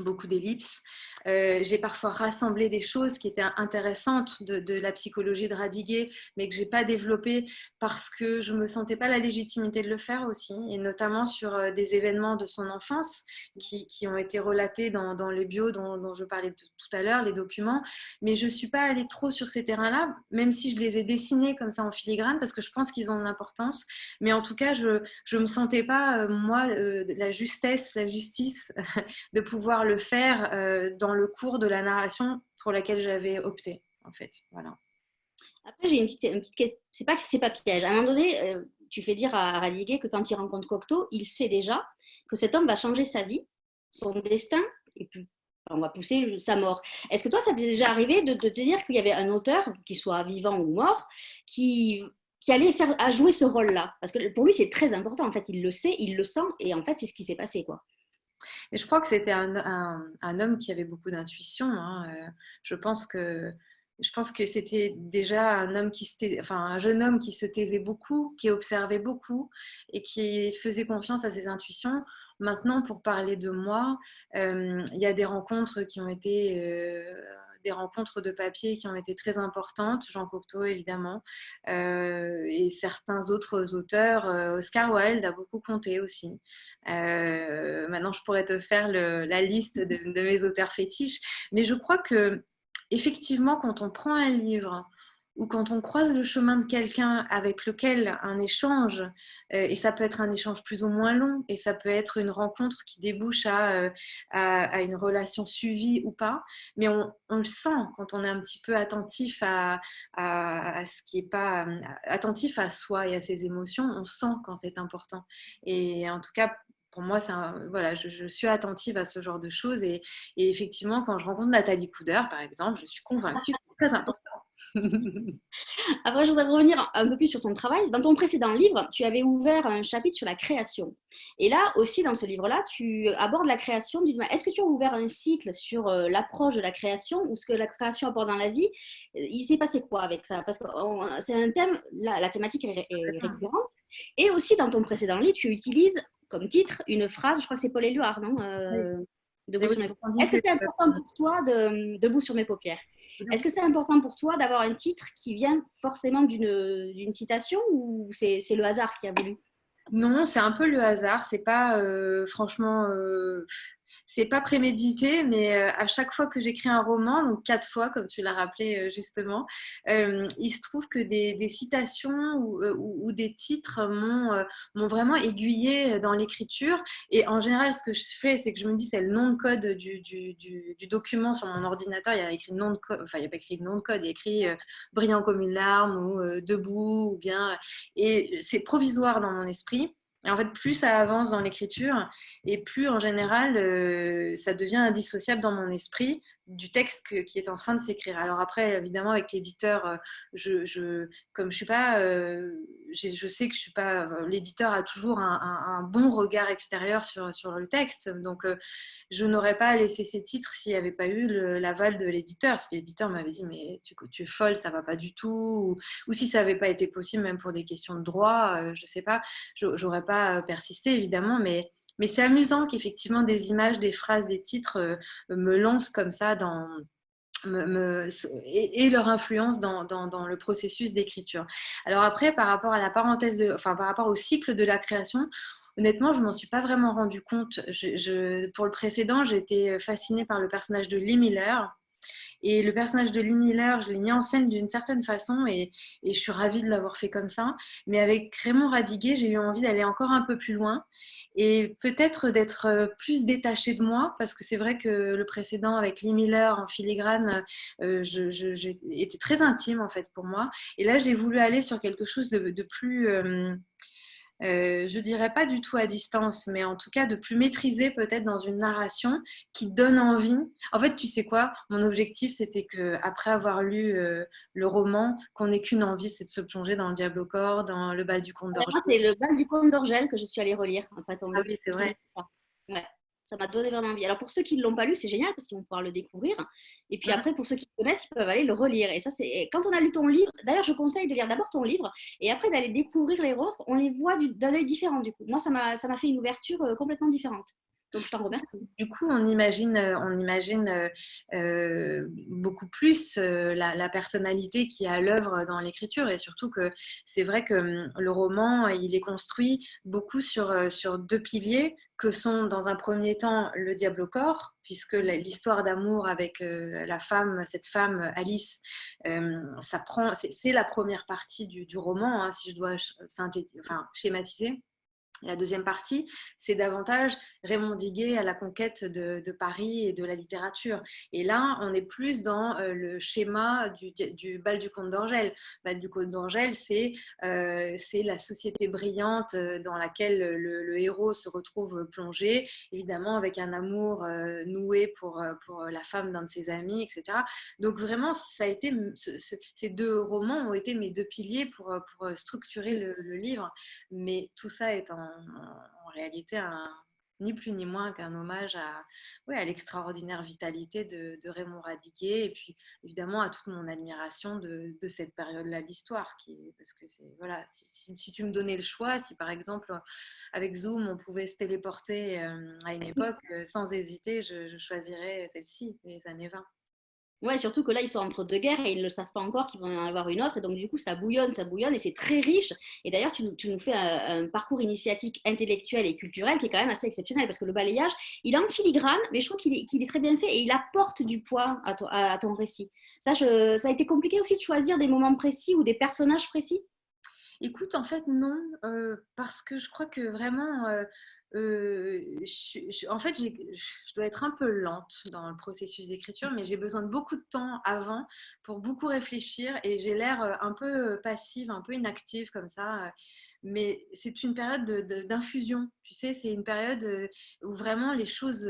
beaucoup d'ellipses. J'ai parfois rassemblé des choses qui étaient intéressantes de la psychologie de Radiguet, mais que je n'ai pas développées parce que je ne me sentais pas la légitimité de le faire aussi, et notamment sur des événements de son enfance qui ont été relatés dans les bios dont je parlais tout à l'heure, les documents. Mais je ne suis pas allée trop sur ces terrains-là, même si je les ai dessinés comme ça en filigrane, parce que je pense qu'ils ont de l'importance. Mais en tout cas, je ne me sentais pas, moi, la justesse, la justice de pouvoir le faire dans le cours de la narration pour laquelle j'avais opté, en fait. Voilà. Après, j'ai une petite question. C'est pas que c'est pas piège. À un moment donné, tu fais dire à Radiguet que quand il rencontre Cocteau, il sait déjà que cet homme va changer sa vie, son destin, et puis on va pousser sa mort. Est-ce que toi, ça t'est déjà arrivé de te dire qu'il y avait un auteur, qu'il soit vivant ou mort, qui allait faire à jouer ce rôle-là? Parce que pour lui, c'est très important. En fait, il le sait, il le sent, et en fait, c'est ce qui s'est passé, quoi. Et je crois que c'était un homme qui avait beaucoup d'intuition. Hein. Je pense que c'était déjà un homme un jeune homme qui se taisait beaucoup, qui observait beaucoup et qui faisait confiance à ses intuitions. Maintenant, pour parler de moi, il y a des rencontres qui ont été des rencontres de papier qui ont été très importantes. Jean Cocteau, évidemment, et certains autres auteurs. Oscar Wilde a beaucoup compté aussi. Maintenant, je pourrais te faire la liste de mes auteurs fétiches, mais je crois que effectivement, quand on prend un livre ou quand on croise le chemin de quelqu'un avec lequel un échange, et ça peut être un échange plus ou moins long, et ça peut être une rencontre qui débouche à une relation suivie ou pas, mais on le sent quand on est un petit peu attentif à ce qui est pas attentif à soi et à ses émotions, on sent quand c'est important. Et en tout cas, pour moi, voilà, je suis attentive à ce genre de choses. Et effectivement, quand je rencontre Nathalie Couder, par exemple, je suis convaincue que c'est très important. Après, je voudrais revenir un peu plus sur ton travail. Dans ton précédent livre, tu avais ouvert un chapitre sur la création. Et là aussi, dans ce livre-là, tu abordes la création d'une manière. Est-ce que tu as ouvert un cycle sur l'approche de la création ou ce que la création apporte dans la vie? Il s'est passé quoi avec ça? Parce que c'est un thème, la thématique est récurrente. Et aussi, dans ton précédent livre, tu utilises comme titre une phrase, je crois que c'est Paul Éluard, non? Debout sur mes paupières. Est-ce que c'est important pour toi Debout sur mes paupières? Est-ce que c'est important pour toi d'avoir un titre qui vient forcément d'une citation ou c'est le hasard qui a voulu? Non, c'est un peu le hasard. C'est pas franchement, c'est pas prémédité, mais à chaque fois que j'écris un roman, donc 4 fois, comme tu l'as rappelé justement, il se trouve que des citations ou des titres m'ont vraiment aiguillée dans l'écriture. Et en général, ce que je fais, c'est que je me dis, c'est le nom de code du document sur mon ordinateur. Il y a écrit nom de code, enfin, il n'y a pas écrit nom de code, il y a écrit brillant comme une larme ou debout, ou bien. Et c'est provisoire dans mon esprit. Et en fait, plus ça avance dans l'écriture, et plus en général, ça devient indissociable dans mon esprit du texte qui est en train de s'écrire. Alors après, évidemment, avec l'éditeur, comme je suis pas, je sais que je suis pas, l'éditeur a toujours un bon regard extérieur sur le texte, donc je n'aurais pas laissé ces titres s'il n'y avait pas eu l'aval de l'éditeur. Si l'éditeur m'avait dit mais tu es folle, ça va pas du tout, ou si ça n'avait pas été possible, même pour des questions de droit, je sais pas, j'aurais pas persisté évidemment, mais c'est amusant qu'effectivement des images, des phrases, des titres me lancent comme ça et leur influence dans le processus d'écriture. Alors après, par rapport à la parenthèse, par rapport au cycle de la création, honnêtement, je ne m'en suis pas vraiment rendu compte. Pour le précédent, j'ai été fascinée par le personnage de Lee Miller. Et le personnage de Lee Miller, je l'ai mis en scène d'une certaine façon et je suis ravie de l'avoir fait comme ça. Mais avec Raymond Radiguet, j'ai eu envie d'aller encore un peu plus loin et peut-être d'être plus détachée de moi, parce que c'est vrai que le précédent avec Lee Miller en filigrane j'ai été très intime en fait pour moi. Et là, j'ai voulu aller sur quelque chose de plus... je dirais pas du tout à distance, mais en tout cas de plus maîtriser peut-être dans une narration qui donne envie. En fait, tu sais quoi, mon objectif, c'était qu'après avoir lu le roman, qu'on n'ait qu'une envie, c'est de se plonger dans le Diable au corps, dans le bal du comte d'Orgel. Moi, c'est le bal du comte d'Orgel que je suis allée relire. En fait, Ah oui, c'est vrai. Ouais, ça m'a donné vraiment envie. Alors pour ceux qui ne l'ont pas lu, c'est génial parce qu'ils vont pouvoir le découvrir. Et puis après, pour ceux qui le connaissent, ils peuvent aller le relire. Et ça, c'est quand on a lu ton livre. D'ailleurs, je conseille de lire d'abord ton livre et après d'aller découvrir les roses. On les voit d'un œil différent du coup. Moi, ça m'a fait une ouverture complètement différente. Donc, je t'en remercie. Du coup, on imagine beaucoup plus la personnalité qui est à l'œuvre dans l'écriture, et surtout que c'est vrai que le roman, il est construit beaucoup sur deux piliers que sont dans un premier temps le diable au corps, puisque l'histoire d'amour avec cette femme Alice, c'est la première partie du roman, hein, si je dois schématiser. La deuxième partie, c'est davantage Raymond Diguet à la conquête de Paris et de la littérature. Et là, on est plus dans le schéma du bal du comte d'Orgel. Le bal du comte d'Orgel, c'est la société brillante dans laquelle le héros se retrouve plongé, évidemment avec un amour noué pour la femme d'un de ses amis, etc. Donc vraiment, ces deux romans ont été mes deux piliers pour structurer le livre. Mais tout ça est en réalité ni plus ni moins qu'un hommage à l'extraordinaire vitalité de Raymond Radiguet, et puis évidemment à toute mon admiration de cette période-là de l'histoire. Parce que voilà, si tu me donnais le choix, si par exemple avec Zoom on pouvait se téléporter à une époque, sans hésiter, je choisirais celle-ci, les années 20. Ouais, surtout que là, ils sont entre deux guerres et ils ne le savent pas encore qu'ils vont en avoir une autre. Et donc, du coup, ça bouillonne et c'est très riche. Et d'ailleurs, tu nous fais un parcours initiatique intellectuel et culturel qui est quand même assez exceptionnel parce que le balayage, il est en filigrane, mais je trouve qu'il est très bien fait et il apporte du poids à ton récit. Ça a été compliqué aussi de choisir des moments précis ou des personnages précis? Écoute, en fait, non, parce que je crois que vraiment, en fait, je dois être un peu lente dans le processus d'écriture, mais j'ai besoin de beaucoup de temps avant pour beaucoup réfléchir, et j'ai l'air un peu passive, un peu inactive comme ça. Mais c'est une période d'infusion, tu sais, c'est une période où vraiment les choses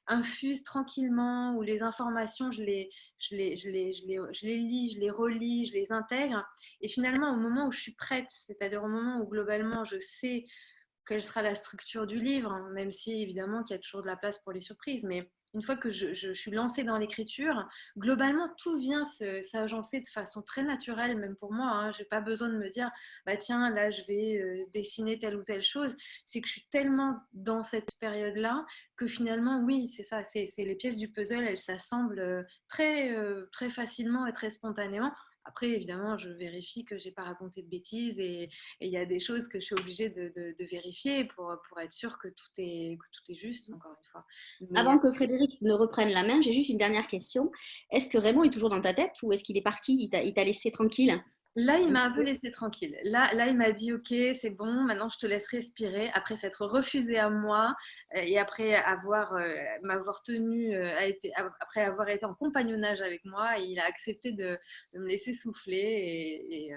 infusent tranquillement, où les informations, je les lis, je les relis, je les intègre. Et finalement, au moment où je suis prête, c'est-à-dire au moment où globalement je sais quelle sera la structure du livre, hein, même si évidemment qu'il y a toujours de la place pour les surprises, mais une fois que je suis lancée dans l'écriture, globalement tout vient s'agencer de façon très naturelle, même pour moi, hein. Je n'ai pas besoin de me dire, bah tiens, là je vais dessiner telle ou telle chose. C'est que je suis tellement dans cette période-là que finalement, oui, c'est ça, c'est les pièces du puzzle, elles s'assemblent très facilement et très spontanément. Après, évidemment, je vérifie que je n'ai pas raconté de bêtises, et il y a des choses que je suis obligée de vérifier pour être sûre que tout est juste, encore une fois. Mais Avant que Frédéric ne reprenne la main, j'ai juste une dernière question. Est-ce que Raymond est toujours dans ta tête ou est-ce qu'il est parti? Il t'a laissé tranquille? là, il m'a un peu laissé tranquille. Là, il m'a dit, OK, c'est bon, maintenant je te laisse respirer. Après s'être refusé à moi, et après m'avoir tenu, après avoir été en compagnonnage avec moi, il a accepté de me laisser souffler.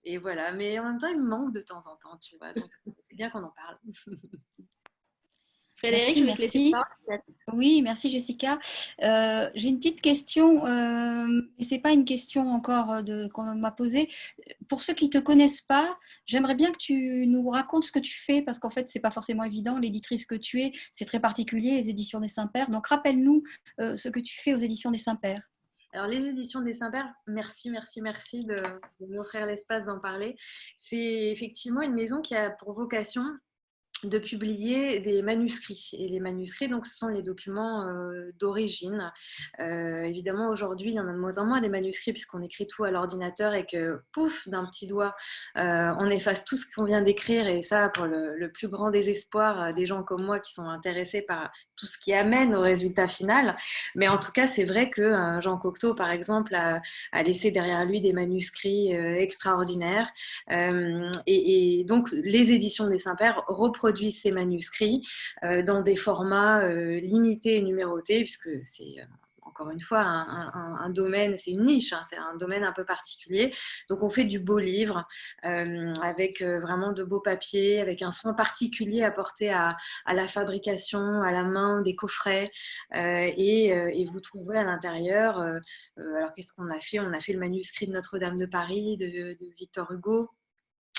Et voilà. Mais en même temps, il me manque de temps en temps, tu vois. Donc, c'est bien qu'on en parle. Frédéric, Merci, je vais te laisser merci. parler. Oui, merci Jessica. J'ai une petite question, et c'est pas une question encore qu'on m'a posée. Pour ceux qui ne te connaissent pas, j'aimerais bien que tu nous racontes ce que tu fais, parce qu'en fait, c'est pas forcément évident. L'éditrice que tu es, c'est très particulier, les éditions des Saints-Pères. Donc, rappelle-nous ce que tu fais aux éditions des Saints-Pères. Alors, les éditions des Saints-Pères, merci de m'offrir l'espace d'en parler. C'est effectivement une maison qui a pour vocation de publier des manuscrits. Et les manuscrits, donc, ce sont les documents d'origine. Évidemment, aujourd'hui, il y en a de moins en moins des manuscrits puisqu'on écrit tout à l'ordinateur et que, pouf, d'un petit doigt, on efface tout ce qu'on vient d'écrire. Et ça, pour le plus grand désespoir des gens comme moi qui sont intéressés par tout ce qui amène au résultat final. Mais en tout cas, c'est vrai que Jean Cocteau, par exemple, a laissé derrière lui des manuscrits extraordinaires. Et donc, les éditions des Saints-Pères reproduisent ces manuscrits dans des formats limités et numérotés, puisque c'est encore une fois un domaine, c'est une niche, hein, c'est un domaine un peu particulier. Donc on fait du beau livre avec vraiment de beaux papiers, avec un soin particulier apporté à la fabrication, à la main des coffrets. Et vous trouverez à l'intérieur, alors qu'est-ce qu'on a fait? On a fait le manuscrit de Notre-Dame de Paris de Victor Hugo.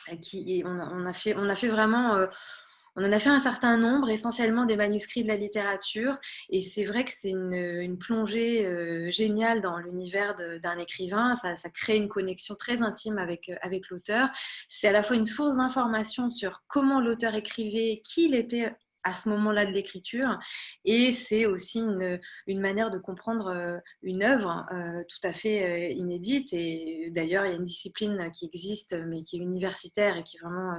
On a fait vraiment, on en a fait un certain nombre, essentiellement des manuscrits de la littérature. Et c'est vrai que c'est une plongée géniale dans l'univers d'un écrivain. Ça crée une connexion très intime avec l'auteur. C'est à la fois une source d'information sur comment l'auteur écrivait, qui il était à ce moment-là de l'écriture, et c'est aussi une manière de comprendre une œuvre tout à fait inédite. Et d'ailleurs, il y a une discipline qui existe, mais qui est universitaire et qui est vraiment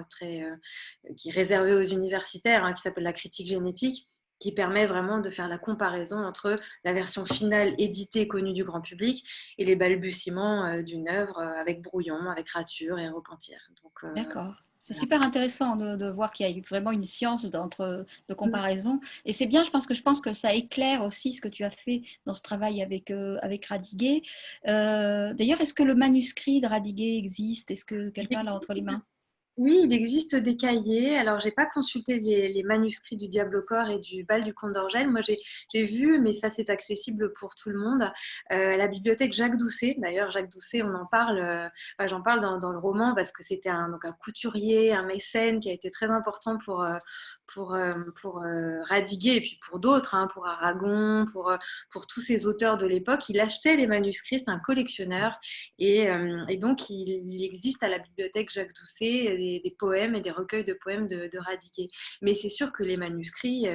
qui est réservée aux universitaires, qui s'appelle la critique génétique, qui permet vraiment de faire la comparaison entre la version finale éditée connue du grand public et les balbutiements d'une œuvre avec brouillon, avec rature et repentir. D'accord. C'est Voilà. super intéressant de voir qu'il y a vraiment une science de comparaison. Et c'est bien, je pense que ça éclaire aussi ce que tu as fait dans ce travail avec Radiguet. D'ailleurs, est-ce que le manuscrit de Radiguet existe? Est-ce que quelqu'un l'a entre les mains? Oui, il existe des cahiers. Alors, j'ai pas consulté les manuscrits du Diable au corps et du Bal du Comte d'Orgel. Moi, j'ai vu, mais ça, c'est accessible pour tout le monde, à la bibliothèque Jacques Doucet. D'ailleurs, Jacques Doucet, on en parle, j'en parle dans le roman parce que c'était donc un couturier, un mécène qui a été très important pour Radiguet et puis pour d'autres, pour Aragon, pour tous ces auteurs de l'époque. Il achetait les manuscrits, c'est un collectionneur. Et donc, il existe à la bibliothèque Jacques Doucet des poèmes et des recueils de poèmes de Radiguet. Mais c'est sûr que les manuscrits,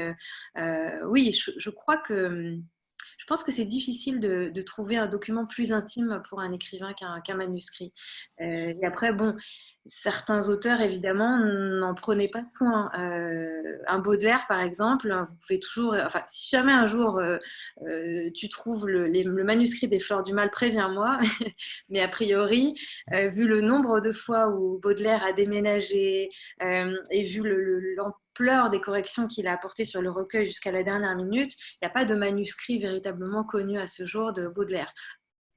oui, je crois que... Je pense que c'est difficile de trouver un document plus intime pour un écrivain qu'un manuscrit. Et après, bon, certains auteurs, évidemment, n'en prenaient pas soin. Un Baudelaire, par exemple, vous pouvez toujours... Enfin, si jamais un jour tu trouves le manuscrit des Fleurs du Mal, préviens-moi. Mais a priori, vu le nombre de fois où Baudelaire a déménagé et vu l'ampleur des corrections qu'il a apportées sur le recueil jusqu'à la dernière minute, il n'y a pas de manuscrit véritablement connu à ce jour de Baudelaire.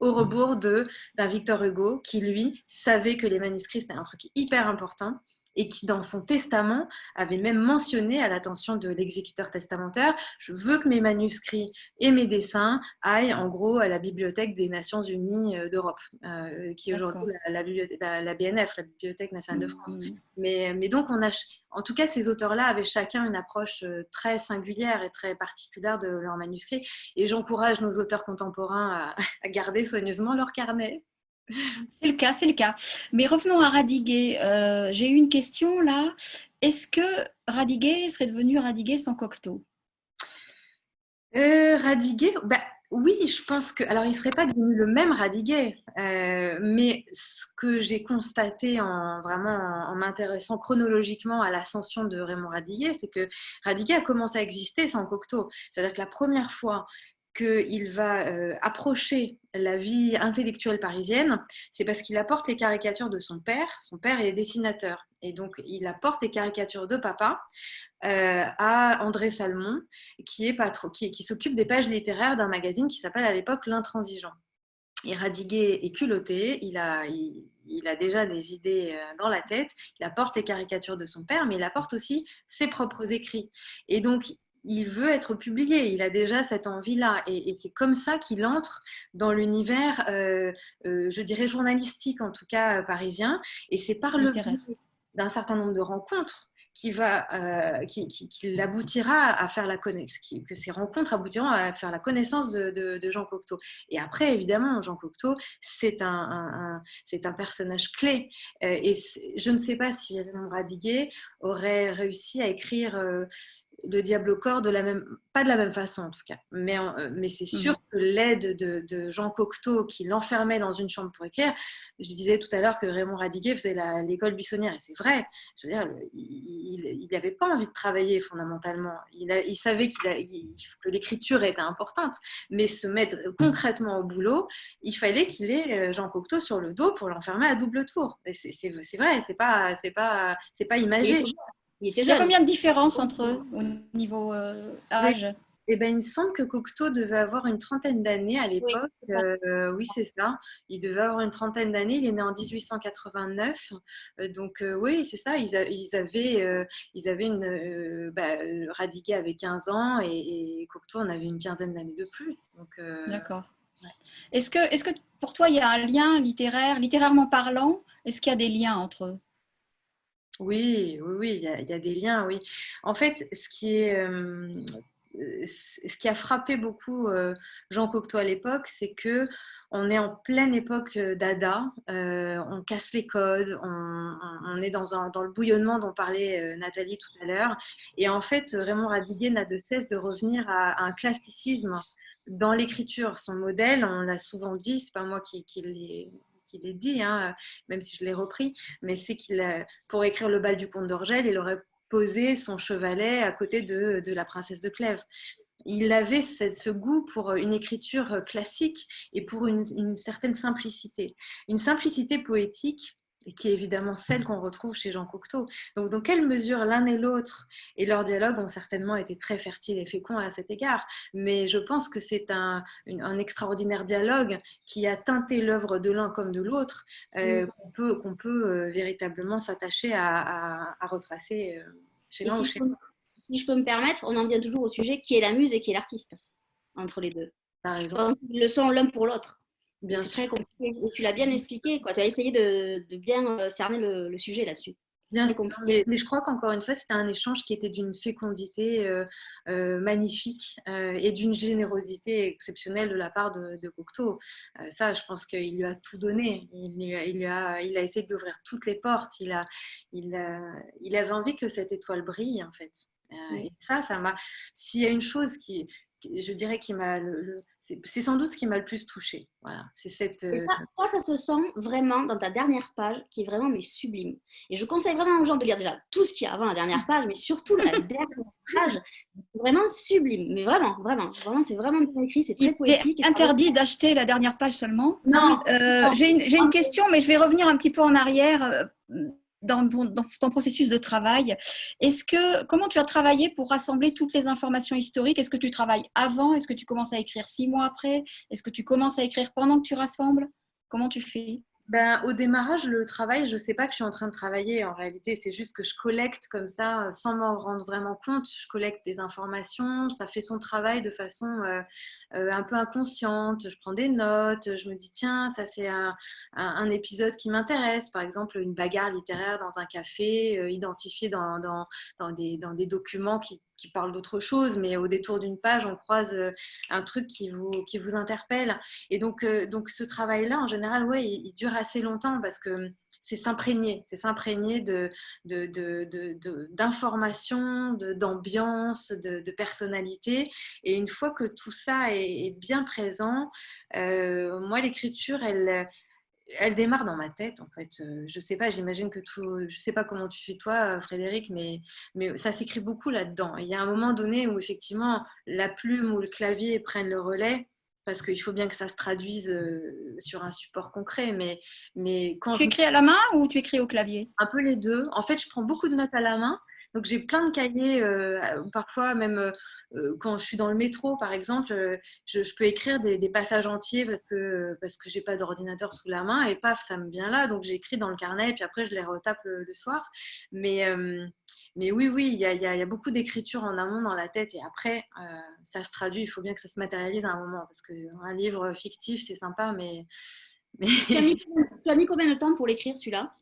Au rebours d'un Victor Hugo qui, lui, savait que les manuscrits, c'était un truc hyper important et qui, dans son testament, avait même mentionné à l'attention de l'exécuteur testamentaire: je veux que mes manuscrits et mes dessins aillent, en gros, à la Bibliothèque des Nations Unies d'Europe, qui est aujourd'hui la BNF, la Bibliothèque nationale de France. Mais donc, en tout cas, ces auteurs-là avaient chacun une approche très singulière et très particulière de leurs manuscrits. Et j'encourage nos auteurs contemporains à garder soigneusement leur carnet. C'est le cas, c'est le cas. Mais revenons à Radiguet. J'ai eu une question là. Est-ce que Radiguet serait devenu Radiguet sans Cocteau? Radiguet, oui, je pense que... Alors, il ne serait pas devenu le même Radiguet, mais ce que j'ai constaté en m'intéressant chronologiquement à l'ascension de Raymond Radiguet, c'est que Radiguet a commencé à exister sans Cocteau. C'est-à-dire que la première fois qu'il va approcher la vie intellectuelle parisienne, c'est parce qu'il apporte les caricatures de son père. Son père est dessinateur. Et donc, il apporte les caricatures de papa à André Salmon, qui s'occupe des pages littéraires d'un magazine qui s'appelle à l'époque L'Intransigeant. Et Radiguet est culotté, il a déjà des idées dans la tête, il apporte les caricatures de son père, mais il apporte aussi ses propres écrits. Et donc, il veut être publié, il a déjà cette envie-là. Et c'est comme ça qu'il entre dans l'univers, je dirais journalistique, en tout cas parisien. Et c'est par le biais d'un certain nombre de rencontres qui l'aboutira à faire la connaissance, que ces rencontres aboutiront à faire la connaissance de Jean Cocteau. Et après, évidemment, Jean Cocteau, c'est un personnage clé. Et je ne sais pas si Raymond Radiguet aurait réussi à écrire le Diable au corps pas de la même façon en tout cas, mais c'est sûr que l'aide de Jean Cocteau qui l'enfermait dans une chambre pour écrire. Je disais tout à l'heure que Raymond Radiguet faisait l'école buissonnière, et c'est vrai. Je veux dire, il n'avait pas envie de travailler fondamentalement. Il savait que l'écriture était importante, mais se mettre concrètement au boulot, il fallait qu'il ait Jean Cocteau sur le dos pour l'enfermer à double tour. Et c'est vrai, c'est pas imagé. Il y a combien de différence entre eux au niveau âge? Il me semble que Cocteau devait avoir une trentaine d'années à l'époque. Oui, c'est ça. Il devait avoir une trentaine d'années. Il est né en 1889. Donc, oui, c'est ça. Ils avaient Radiguet avait 15 ans et Cocteau en avait une quinzaine d'années de plus. D'accord. Ouais. Est-ce que pour toi, il y a un lien littérairement parlant? Est-ce qu'il y a des liens entre eux? Oui, il y a des liens, oui. En fait, ce qui a frappé beaucoup Jean Cocteau à l'époque, c'est que on est en pleine époque dada, on casse les codes, on est dans le bouillonnement dont parlait Nathalie tout à l'heure. Et en fait, Raymond Radiguet n'a de cesse de revenir à un classicisme dans l'écriture. Son modèle, on l'a souvent dit, c'est pas moi qui l'ai dit, hein, même si je l'ai repris, mais c'est pour écrire le bal du comte d'Orgel, il aurait posé son chevalet à côté de la princesse de Clèves. Il avait ce goût pour une écriture classique et pour une certaine simplicité. Une simplicité poétique qui est évidemment celle qu'on retrouve chez Jean Cocteau. Donc, dans quelle mesure l'un et l'autre et leurs dialogues ont certainement été très fertiles et féconds à cet égard. Mais je pense que c'est un extraordinaire dialogue qui a teinté l'œuvre de l'un comme de l'autre, qu'on peut véritablement s'attacher à retracer chez l'un ou chez l'autre. Si je peux me permettre, on en vient toujours au sujet qui est la muse et qui est l'artiste, entre les deux. T'as raison. Ils le sont l'un pour l'autre. Bien c'est sûr. très compliqué. Et tu l'as bien expliqué, quoi. Tu as essayé de bien cerner le sujet là-dessus. Bien sûr, mais je crois qu'encore une fois, c'était un échange qui était d'une fécondité magnifique et d'une générosité exceptionnelle de la part de Cocteau. Ça, je pense qu'il lui a tout donné. Il a essayé de lui ouvrir toutes les portes. Il avait envie que cette étoile brille, en fait. Et ça m'a... S'il y a une chose je dirais qui m'a... C'est sans doute ce qui m'a le plus touchée. Voilà, c'est cette... Ça se sent vraiment dans ta dernière page, qui est vraiment sublime. Et je conseille vraiment aux gens de lire déjà tout ce qu'il y a avant la dernière page, mais surtout la dernière page, vraiment sublime. Mais vraiment, c'est vraiment bien écrit, c'est très poétique. Il est interdit d'acheter la dernière page seulement. Non. J'ai une question, mais je vais revenir un petit peu en arrière. Dans ton processus de travail, comment tu as travaillé pour rassembler toutes les informations historiques? Est-ce que tu travailles avant? Est-ce que tu commences à écrire 6 mois après? Est-ce que tu commences à écrire pendant que tu rassembles? Comment tu fais? Au démarrage, le travail, je ne sais pas que je suis en train de travailler en réalité, c'est juste que je collecte comme ça, sans m'en rendre vraiment compte, je collecte des informations, ça fait son travail de façon un peu inconsciente, je prends des notes, je me dis tiens, ça c'est un épisode qui m'intéresse, par exemple une bagarre littéraire dans un café, identifiée dans des documents qui parlent d'autre chose, mais au détour d'une page, on croise un truc qui vous interpelle. Et donc ce travail-là, en général, ouais, il dure assez longtemps parce que c'est s'imprégner d'informations, d'ambiance, de personnalité. Et une fois que tout ça est bien présent, moi, l'écriture, elle démarre dans ma tête, en fait. Je sais pas, j'imagine que je sais pas comment tu fais toi, Frédéric, mais ça s'écrit beaucoup là-dedans. Il y a un moment donné où effectivement la plume ou le clavier prennent le relais, parce qu'il faut bien que ça se traduise sur un support concret. Mais quand tu écris à la main ou tu écris au clavier? Un peu les deux. En fait, je prends beaucoup de notes à la main. Donc, j'ai plein de cahiers, parfois même quand je suis dans le métro, par exemple, je peux écrire des passages entiers parce que je n'ai pas d'ordinateur sous la main et paf, ça me vient là. Donc, j'écris dans le carnet et puis après, je les retape le soir. Mais oui, il y a beaucoup d'écriture en amont dans la tête et après, ça se traduit. Il faut bien que ça se matérialise à un moment parce qu'un livre fictif, c'est sympa, mais... Tu as mis combien de temps pour l'écrire, celui-là?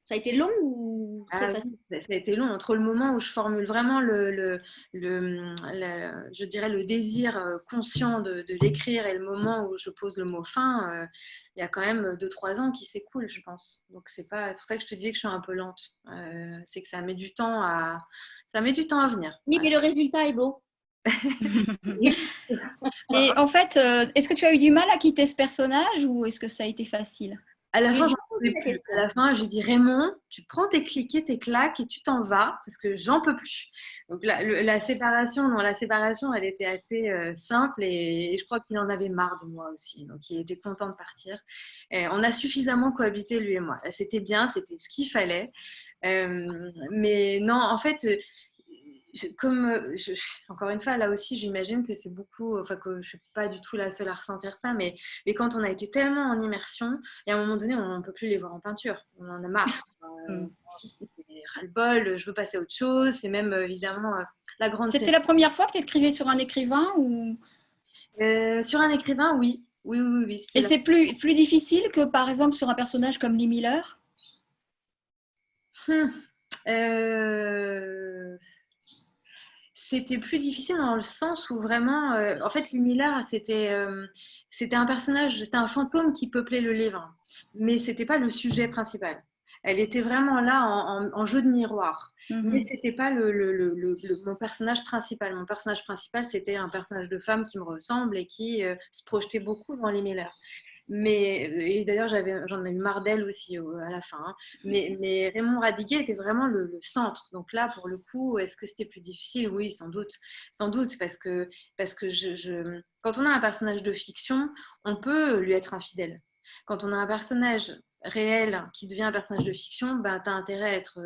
Ça a été long ou très facile? Ça a été long. Entre le moment où je formule vraiment je dirais le désir conscient de l'écrire et le moment où je pose le mot fin, il y a quand même 2-3 ans qui s'écoulent, je pense. Donc c'est pas pour ça que je te disais que je suis un peu lente. C'est que ça met du temps à venir. Oui, mais le résultat est beau. Et en fait, est-ce que tu as eu du mal à quitter ce personnage ou est-ce que ça a été facile? À la fin, j'en pouvais plus. À la fin, j'ai dit Raymond, tu prends tes cliquets, tes claques et tu t'en vas parce que j'en peux plus. Donc la séparation, elle était assez simple et je crois qu'il en avait marre de moi aussi. Donc il était content de partir. Et on a suffisamment cohabité lui et moi. C'était bien, c'était ce qu'il fallait. Mais non, en fait. Encore une fois, là aussi, j'imagine que c'est beaucoup, enfin que je ne suis pas du tout la seule à ressentir ça, mais quand on a été tellement en immersion, et à un moment donné, on ne peut plus les voir en peinture, on en a marre. C'est ras-le-bol, je veux passer à autre chose, c'est même évidemment la grande... C'était la première fois que tu écrivais sur un écrivain ou... Sur un écrivain, oui. Oui. Et c'est plus difficile que par exemple sur un personnage comme Lee Miller? c'était plus difficile dans le sens où vraiment, en fait, Lynn c'était un personnage, c'était un fantôme qui peuplait le livre, mais c'était pas le sujet principal. Elle était vraiment là en jeu de miroir, mais c'était pas mon personnage principal. Mon personnage principal, c'était un personnage de femme qui me ressemble et qui se projetait beaucoup dans les Miller. Et d'ailleurs, j'en ai eu marre d'elle aussi à la fin. Hein. Mais Raymond Radiguet était vraiment le centre. Donc là, pour le coup, est-ce que c'était plus difficile? Oui, sans doute. Sans doute, parce que quand on a un personnage de fiction, on peut lui être infidèle. Quand on a un personnage réel qui devient un personnage de fiction, ben, tu as intérêt à être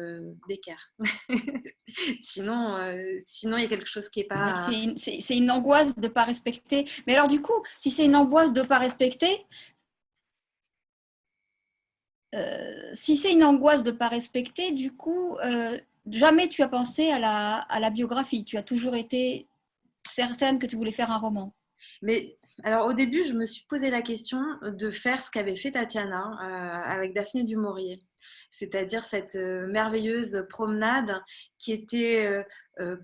d'équerre. sinon, il y a quelque chose qui n'est pas... C'est une angoisse de ne pas respecter. Mais alors du coup, si c'est une angoisse de ne pas respecter, du coup, jamais tu as pensé à la biographie. Tu as toujours été certaine que tu voulais faire un roman. Mais alors au début, je me suis posé la question de faire ce qu'avait fait Tatiana avec Daphné du Maurier, c'est-à-dire cette merveilleuse promenade qui était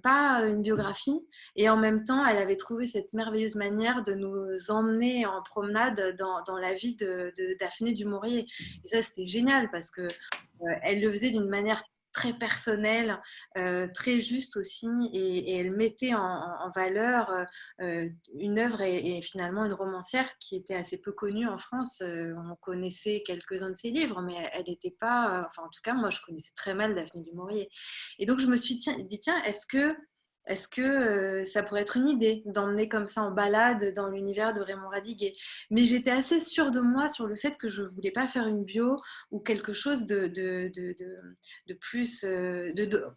pas une biographie, et en même temps, elle avait trouvé cette merveilleuse manière de nous emmener en promenade dans la vie de Daphné du Maurier. Et ça, c'était génial parce que elle le faisait d'une manière très personnelle, très juste aussi, et elle mettait en valeur une œuvre et finalement une romancière qui était assez peu connue en France. On connaissait quelques-uns de ses livres, mais elle n'était pas... enfin, en tout cas, moi, je connaissais très mal Daphné du Maurier. Et donc, je me suis dit, tiens, est-ce que ça pourrait être une idée d'emmener comme ça en balade dans l'univers de Raymond Radiguet? Mais j'étais assez sûre de moi sur le fait que je ne voulais pas faire une bio ou quelque chose de plus,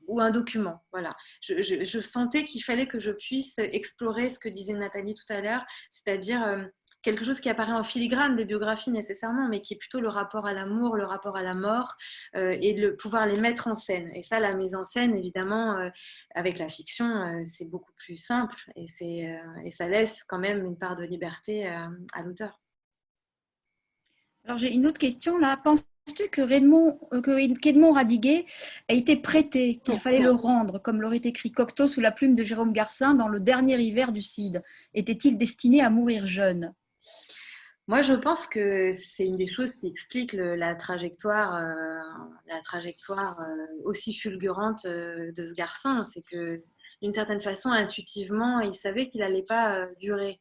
ou un document. Voilà. Je sentais qu'il fallait que je puisse explorer ce que disait Nathalie tout à l'heure, c'est-à-dire quelque chose qui apparaît en filigrane des biographies nécessairement, mais qui est plutôt le rapport à l'amour, le rapport à la mort, et de pouvoir les mettre en scène. Et ça, la mise en scène, évidemment, avec la fiction, c'est beaucoup plus simple, et ça laisse quand même une part de liberté à l'auteur. Alors j'ai une autre question là. Penses-tu qu'Edmond Radiguet a été prêté, qu'il fallait le rendre, comme l'aurait écrit Cocteau sous la plume de Jérôme Garcin dans Le dernier hiver du Cid? Était-il destiné à mourir jeune? Moi, je pense que c'est une des choses qui explique la trajectoire aussi fulgurante de ce garçon. C'est que, d'une certaine façon, intuitivement, il savait qu'il n'allait pas durer.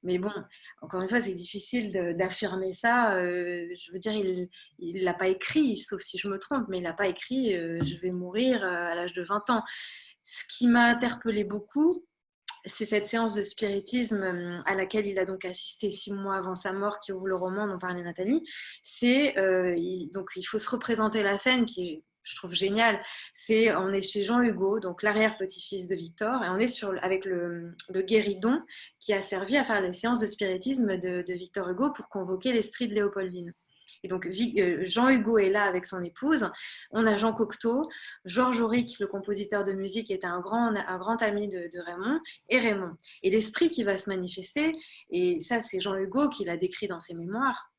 Mais bon, encore une fois, c'est difficile d'affirmer ça. Je veux dire, il ne l'a pas écrit, sauf si je me trompe, mais il n'a pas écrit je vais mourir à l'âge de 20 ans. Ce qui m'a interpellée beaucoup, c'est cette séance de spiritisme à laquelle il a donc assisté 6 mois avant sa mort, qui ouvre le roman dont parlait Nathalie. Donc il faut se représenter la scène qui est, je trouve, géniale. On est chez Jean Hugo, donc l'arrière-petit-fils de Victor, et on est avec le guéridon qui a servi à faire les séances de spiritisme de Victor Hugo pour convoquer l'esprit de Léopoldine. Et donc, Jean Hugo est là avec son épouse. On a Jean Cocteau, Georges Auric, le compositeur de musique, est un grand ami de Raymond, et Raymond. Et l'esprit qui va se manifester, et ça, c'est Jean Hugo qui l'a décrit dans ses mémoires.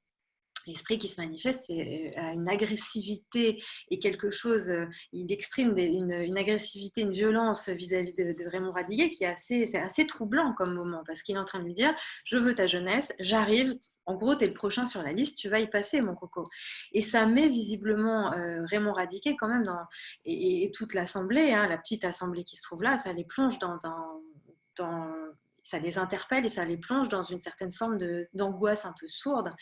L'esprit qui se manifeste, c'est une agressivité et quelque chose, il exprime une agressivité, une violence vis-à-vis de Raymond Radiguet qui est c'est assez troublant comme moment, parce qu'il est en train de lui dire « Je veux ta jeunesse, j'arrive, en gros, tu es le prochain sur la liste, tu vas y passer, mon coco ». Et ça met visiblement Raymond Radiguet quand même et toute l'assemblée, hein, la petite assemblée qui se trouve là, ça les plonge ça les interpelle et ça les plonge dans une certaine forme d'angoisse un peu sourde.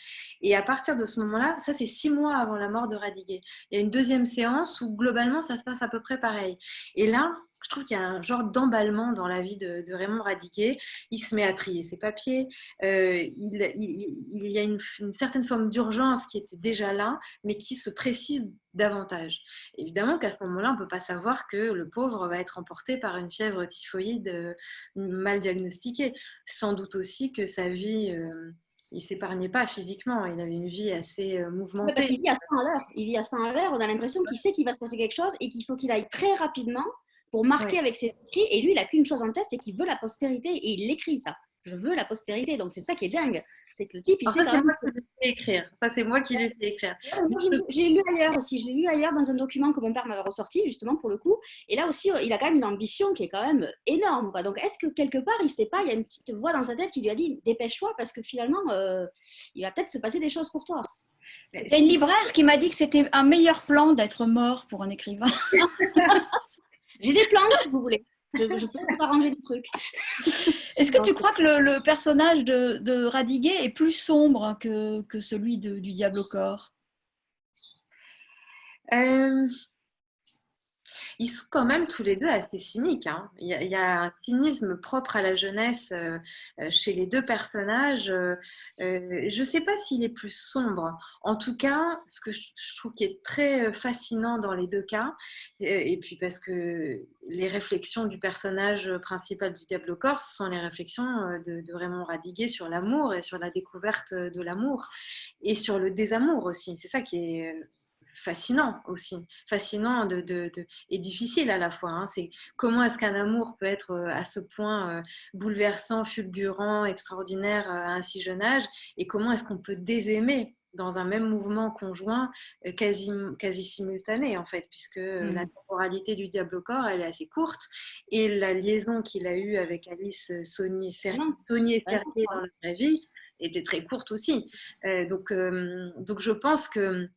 Et à partir de ce moment-là, ça c'est 6 mois avant la mort de Radiguet. Il y a une deuxième séance où globalement ça se passe à peu près pareil. Et là, je trouve qu'il y a un genre d'emballement dans la vie de Raymond Radiguet. Il se met à trier ses papiers. Il y a une certaine forme d'urgence qui était déjà là, mais qui se précise davantage. Évidemment qu'à ce moment-là, on ne peut pas savoir que le pauvre va être emporté par une fièvre typhoïde mal diagnostiquée. Sans doute aussi que sa vie... il ne s'épargnait pas physiquement, il avait une vie assez mouvementée. Parce qu'il vit à 100 à l'heure. Il vit à 100 à l'heure, on a l'impression qu'il sait qu'il va se passer quelque chose et qu'il faut qu'il aille très rapidement pour marquer avec ses écrits. Et lui, il n'a qu'une chose en tête, c'est qu'il veut la postérité. Et il l'écrit ça. Je veux la postérité. Donc c'est ça qui est dingue. C'est que le type, il sait quand même... fait écrire. Ça, c'est moi qui l'ai fait écrire. Moi, j'ai lu ailleurs aussi. Je l'ai lu ailleurs dans un document que mon père m'avait ressorti, justement, pour le coup. Et là aussi, il a quand même une ambition qui est quand même énorme, quoi. Donc, est-ce que quelque part, il ne sait pas, il y a une petite voix dans sa tête qui lui a dit, dépêche-toi, parce que finalement, il va peut-être se passer des choses pour toi. C'était une libraire qui m'a dit que c'était un meilleur plan d'être mort pour un écrivain. J'ai des plans, si vous voulez. Je peux vous arranger des trucs. Est-ce que tu crois que le personnage de Radiguet est plus sombre que celui du Diable au corps? Ils sont quand même tous les deux assez cyniques, hein. Il y a un cynisme propre à la jeunesse chez les deux personnages. Je ne sais pas s'il est plus sombre. En tout cas, ce que je trouve qui est très fascinant dans les deux cas, et puis parce que les réflexions du personnage principal du Diable au corps, ce sont les réflexions de Raymond Radiguet sur l'amour et sur la découverte de l'amour et sur le désamour aussi. C'est ça qui est fascinant aussi, fascinant et difficile à la fois, hein. C'est comment est-ce qu'un amour peut être à ce point bouleversant, fulgurant, extraordinaire à un si jeune âge, et comment est-ce qu'on peut désaimer dans un même mouvement conjoint quasi simultané en fait, puisque la temporalité du Diable au corps, elle est assez courte, et la liaison qu'il a eue avec Alice Saunier-Serrier dans la vraie vie était très courte aussi. Donc je pense que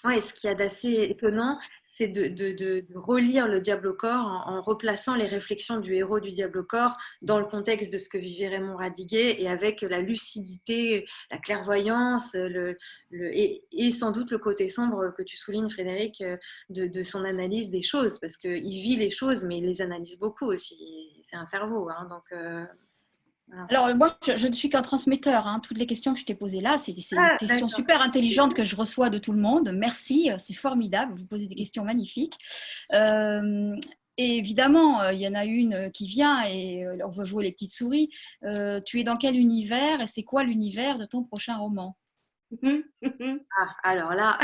ouais, ce qu'il y a d'assez étonnant, c'est de relire le Diable au corps en replaçant les réflexions du héros du Diable au corps dans le contexte de ce que vivait Raymond Radiguet, et avec la lucidité, la clairvoyance et sans doute le côté sombre que tu soulignes, Frédéric, de son analyse des choses, parce qu'il vit les choses, mais il les analyse beaucoup aussi. C'est un cerveau, hein, donc… Voilà. Alors, moi, je ne suis qu'un transmetteur, hein. Toutes les questions que je t'ai posées là, c'est des questions super intelligentes que je reçois de tout le monde. Merci, c'est formidable. Vous posez des questions magnifiques. Et évidemment, il y en a une qui vient et on veut jouer les petites souris. Tu es dans quel univers et c'est quoi l'univers de ton prochain roman? Alors là,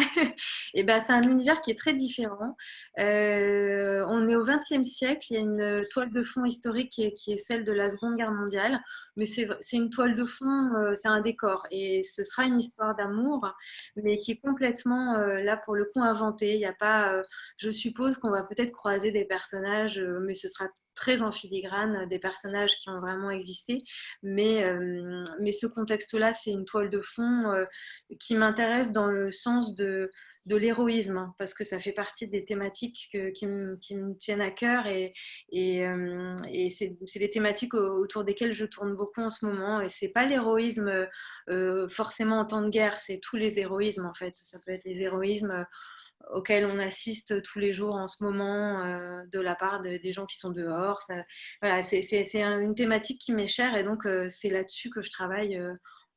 eh ben, c'est un univers qui est très différent. On est au XXe siècle, il y a une toile de fond historique qui est celle de la Seconde Guerre mondiale, mais c'est une toile de fond, c'est un décor, et ce sera une histoire d'amour, mais qui est complètement, là pour le coup, inventée. Il y a pas, je suppose qu'on va peut-être croiser des personnages, mais ce sera très en filigrane, des personnages qui ont vraiment existé, mais ce contexte-là, c'est une toile de fond qui m'intéresse dans le sens de l'héroïsme, hein, parce que ça fait partie des thématiques qui me tiennent à cœur, et c'est des thématiques autour desquelles je tourne beaucoup en ce moment, et c'est pas l'héroïsme forcément en temps de guerre, c'est tous les héroïsmes en fait. Ça peut être les héroïsmes auxquels on assiste tous les jours en ce moment de la part des gens qui sont dehors. Ça, voilà, c'est une thématique qui m'est chère, et donc c'est là-dessus que je travaille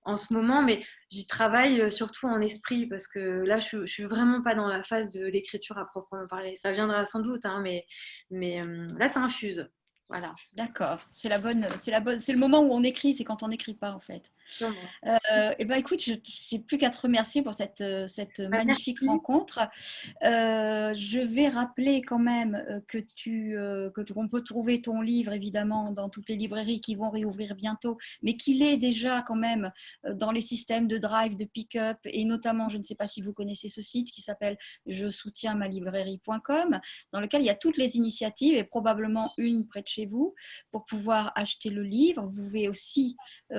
en ce moment, mais j'y travaille surtout en esprit, parce que là, je suis vraiment pas dans la phase de l'écriture à proprement parler. Ça viendra sans doute, hein, mais là, ça infuse. Voilà. D'accord, c'est le moment où on écrit, c'est quand on n'écrit pas en fait. Et ben écoute, je n'ai plus qu'à te remercier pour cette magnifique rencontre. Je vais rappeler quand même qu'on peut trouver ton livre évidemment dans toutes les librairies qui vont réouvrir bientôt, mais qu'il est déjà quand même dans les systèmes de drive, de pick-up, et notamment, je ne sais pas si vous connaissez ce site qui s'appelle je soutiens ma librairie.com, dans lequel il y a toutes les initiatives et probablement une près de chez vous pour pouvoir acheter le livre. Vous pouvez aussi,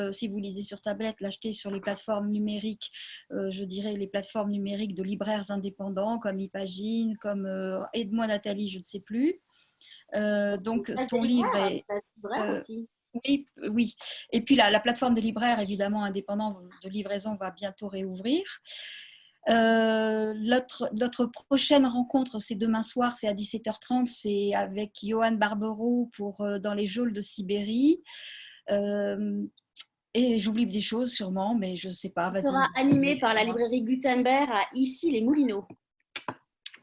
si vous lisez sur tablette, l'acheter sur les plateformes numériques, je dirais les plateformes numériques de libraires indépendants comme Ipagine, comme Aide-moi Nathalie, je ne sais plus. Donc ton livre est… Oui, oui. Et puis la plateforme des libraires, évidemment, indépendants de livraison va bientôt réouvrir. Notre prochaine rencontre, c'est demain soir, c'est à 17h30, c'est avec Johan Barbero pour Dans les geôles de Sibérie. Et j'oublie des choses sûrement, mais je ne sais pas. Il sera animé par la librairie Gutenberg à Issy-les-Moulineaux.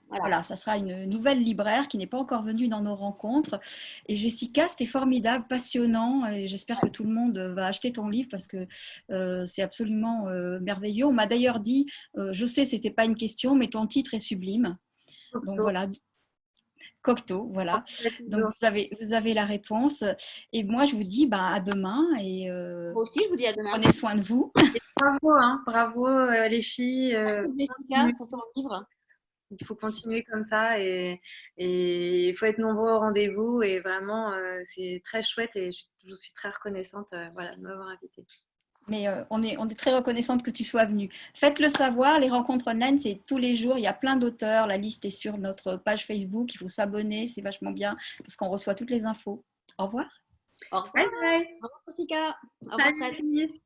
Voilà, ça sera une nouvelle libraire qui n'est pas encore venue dans nos rencontres. Et Jessica, c'était formidable, passionnant. Et j'espère que tout le monde va acheter ton livre parce que c'est absolument merveilleux. On m'a d'ailleurs dit, je sais, ce n'était pas une question, mais ton titre est sublime. Donc voilà. Cocteau, voilà. Donc, Toujours. vous avez la réponse. Et moi, je vous dis à demain et Moi aussi, je vous dis à demain. prenez soin de vous. Bravo, hein, bravo les filles. Merci Jessica pour ton livre. Il faut continuer comme ça et il faut être nombreux au rendez-vous et vraiment c'est très chouette et je vous suis très reconnaissante voilà, de m'avoir invitée. Mais on est très reconnaissante que tu sois venue. Faites-le savoir, les rencontres online, c'est tous les jours. Il y a plein d'auteurs. La liste est sur notre page Facebook. Il faut s'abonner, c'est vachement bien parce qu'on reçoit toutes les infos. Au revoir. Au revoir. Bye bye. Au revoir Jessica. Au revoir Salut Fred. Denise.